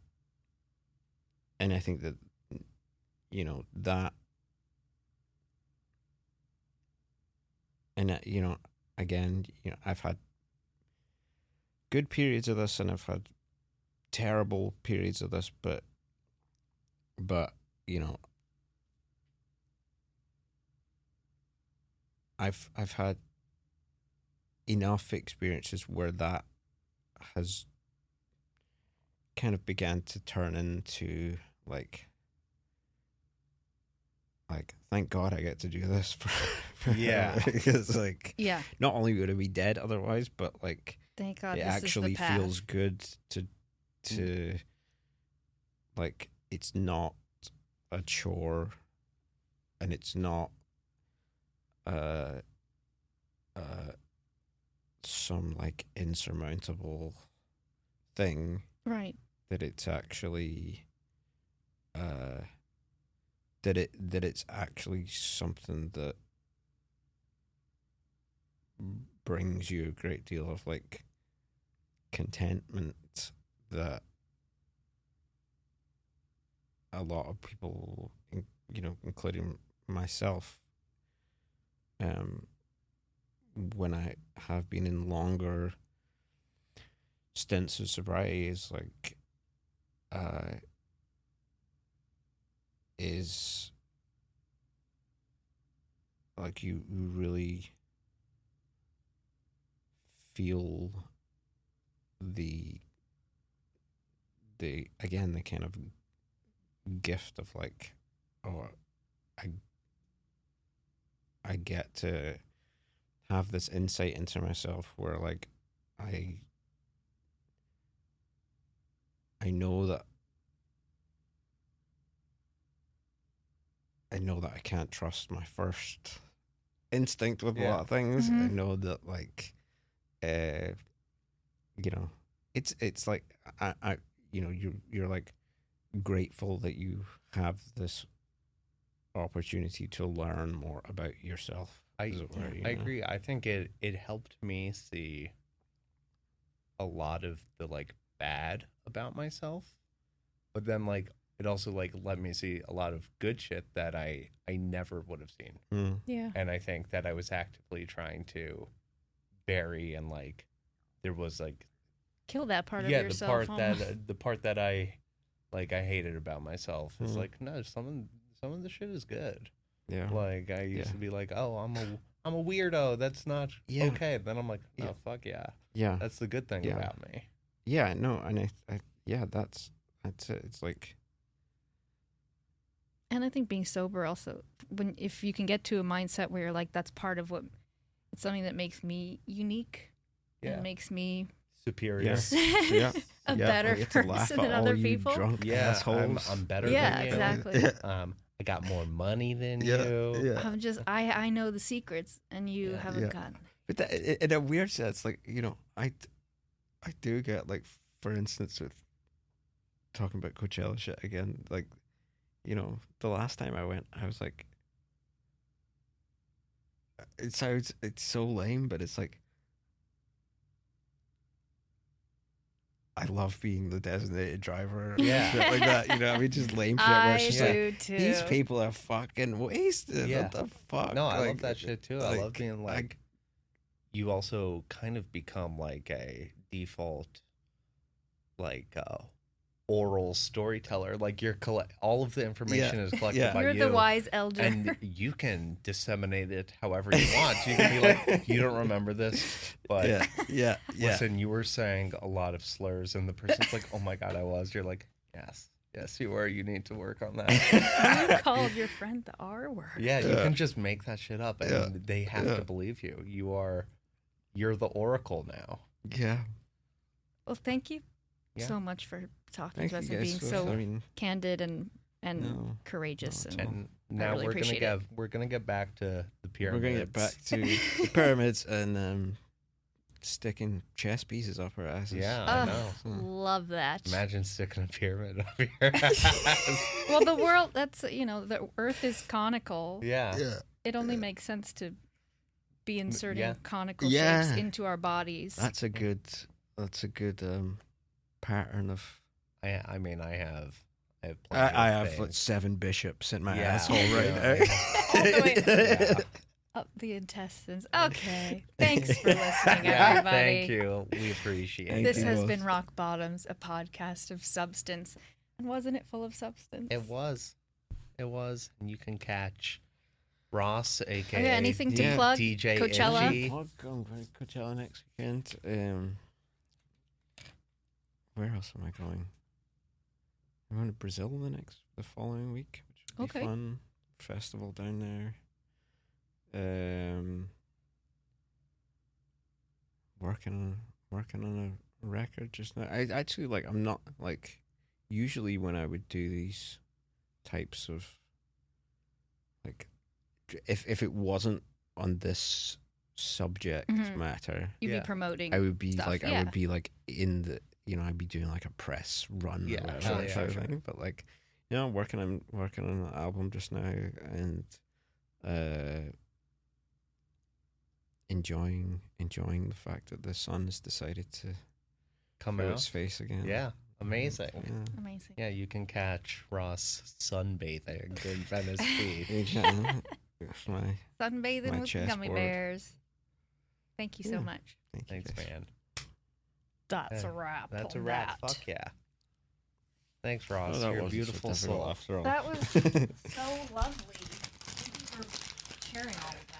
Speaker 2: I think that that, and again, I've had good periods of this and I've had terrible periods of this, but I've had enough experiences where that has kind of began to turn into like thank God I get to do this for
Speaker 1: Yeah.
Speaker 2: because like,
Speaker 3: Yeah.
Speaker 2: not only would I be dead otherwise, but like
Speaker 3: Thank God.
Speaker 2: it
Speaker 3: this
Speaker 2: actually
Speaker 3: is the path.
Speaker 2: feels good to like, it's not a chore and it's not some like insurmountable thing,
Speaker 3: Right.
Speaker 2: that it's actually that it's actually something that brings you a great deal of like contentment that a lot of people, including myself, when I have been in longer stints of sobriety is like is like you really feel the again the kind of gift of like, oh, I get to have this insight into myself where like I know that I can't trust my first instinct with a lot of things. I know that like you know, it's like I you know, you're like grateful that you have this opportunity to learn more about yourself.
Speaker 1: I
Speaker 2: know?
Speaker 1: agree. I think it helped me see a lot of the like bad about myself, but then like it also like let me see a lot of good shit that I never would have seen.
Speaker 3: Yeah.
Speaker 1: And I think that I was actively trying to bury, and like there was like
Speaker 3: Kill that part of yourself.
Speaker 1: the part that I hated about myself is like, no, some of the shit is good.
Speaker 2: Yeah.
Speaker 1: Like I used to be like, oh, I'm a weirdo. That's not okay. Then I'm like, oh fuck yeah.
Speaker 2: Yeah.
Speaker 1: That's the good thing about me.
Speaker 2: Yeah, no, and I that's it. It's like,
Speaker 3: and I think being sober also, if you can get to a mindset where you're like, that's part of what, it's something that makes me unique.
Speaker 1: Yeah.
Speaker 3: And makes me
Speaker 1: superior.
Speaker 3: a better person than other people.
Speaker 2: Drunk
Speaker 1: assholes. I'm better than you.
Speaker 3: Exactly.
Speaker 1: I got more money than you.
Speaker 3: I'm just I know the secrets and you haven't gotten it.
Speaker 2: But in a weird sense, like, you know, I do get, like, for instance, with talking about Coachella shit again, like, you know, the last time I went, I was like, it's so lame, but it's like, I love being the designated driver.
Speaker 1: Yeah.
Speaker 2: Shit like that, you know, I mean, just lame shit where it's just like,
Speaker 3: too.
Speaker 2: these people are fucking wasted.
Speaker 1: Yeah.
Speaker 2: What the fuck?
Speaker 1: No, I
Speaker 2: like,
Speaker 1: love that shit too. I love being like, you also kind of become like a default, like, oral storyteller. Like you're all of the information is collected by
Speaker 3: You're
Speaker 1: you.
Speaker 3: the wise elder.
Speaker 1: And you can disseminate it however you want. You can be like, you don't remember this, but listen, you were saying a lot of slurs, and the person's like, oh my God, I was. You're like, yes, you were. You need to work on that.
Speaker 3: You called your friend the R word.
Speaker 1: Yeah, you can just make that shit up, and they have to believe you. You're the oracle now.
Speaker 2: Yeah.
Speaker 3: Well, thank you so much for talking to us and being candid and courageous.
Speaker 1: And now
Speaker 3: really
Speaker 1: we're gonna get back to the pyramids.
Speaker 2: We're gonna get back to the pyramids and sticking chess pieces up our asses.
Speaker 1: Yeah, I know.
Speaker 3: Love that.
Speaker 1: Imagine sticking a pyramid up your ass.
Speaker 3: Well, the world, that's, you know, the Earth is conical.
Speaker 1: Yeah.
Speaker 3: It only makes sense to be inserting conical shapes into our bodies.
Speaker 2: That's a good pattern of.
Speaker 1: I mean, I have
Speaker 2: I have like 7 bishops in my asshole right now.
Speaker 3: All the way up the intestines. Okay. Thanks for listening, everybody.
Speaker 1: Thank you. We appreciate it.
Speaker 3: This has been Rock Bottoms, a podcast of substance. And wasn't it full of substance?
Speaker 1: It was. And you can catch Ross, aka
Speaker 3: anything to plug?
Speaker 1: DJ
Speaker 3: Coachella.
Speaker 2: I'm going to Coachella next weekend. Where else am I going? I'm going to Brazil the following week, which would be fun. Festival down there. Working on a record just now. I actually like. I'm not like. Usually when I would do these types of like, if it wasn't on this subject matter,
Speaker 3: you'd be promoting.
Speaker 2: I would be
Speaker 3: stuff.
Speaker 2: like. I would be like in the. You know, I'd be doing like a press run or whatever type of thing. But like, you know, working on an album just now and enjoying the fact that the sun has decided to
Speaker 1: come
Speaker 2: show
Speaker 1: out
Speaker 2: its face again.
Speaker 1: Yeah, amazing.
Speaker 3: Amazing.
Speaker 1: Yeah, you can catch Ross sunbathing in Venice Beach.
Speaker 2: That's my
Speaker 3: Sunbathing
Speaker 2: My
Speaker 3: with the gummy
Speaker 2: chessboard.
Speaker 3: bears. Thank you so
Speaker 2: Yeah.
Speaker 3: much.
Speaker 2: thank you
Speaker 1: Thanks,
Speaker 2: guys.
Speaker 1: man.
Speaker 3: That's
Speaker 1: Yeah,
Speaker 3: a wrap.
Speaker 1: That's a
Speaker 3: on
Speaker 1: wrap.
Speaker 3: that.
Speaker 1: Fuck yeah. Thanks, Ross.
Speaker 2: Oh, that
Speaker 1: You're a
Speaker 2: wasn't so
Speaker 1: beautiful
Speaker 2: difficult
Speaker 1: soul.
Speaker 2: after all.
Speaker 3: That was so lovely. Thank you for sharing all of that.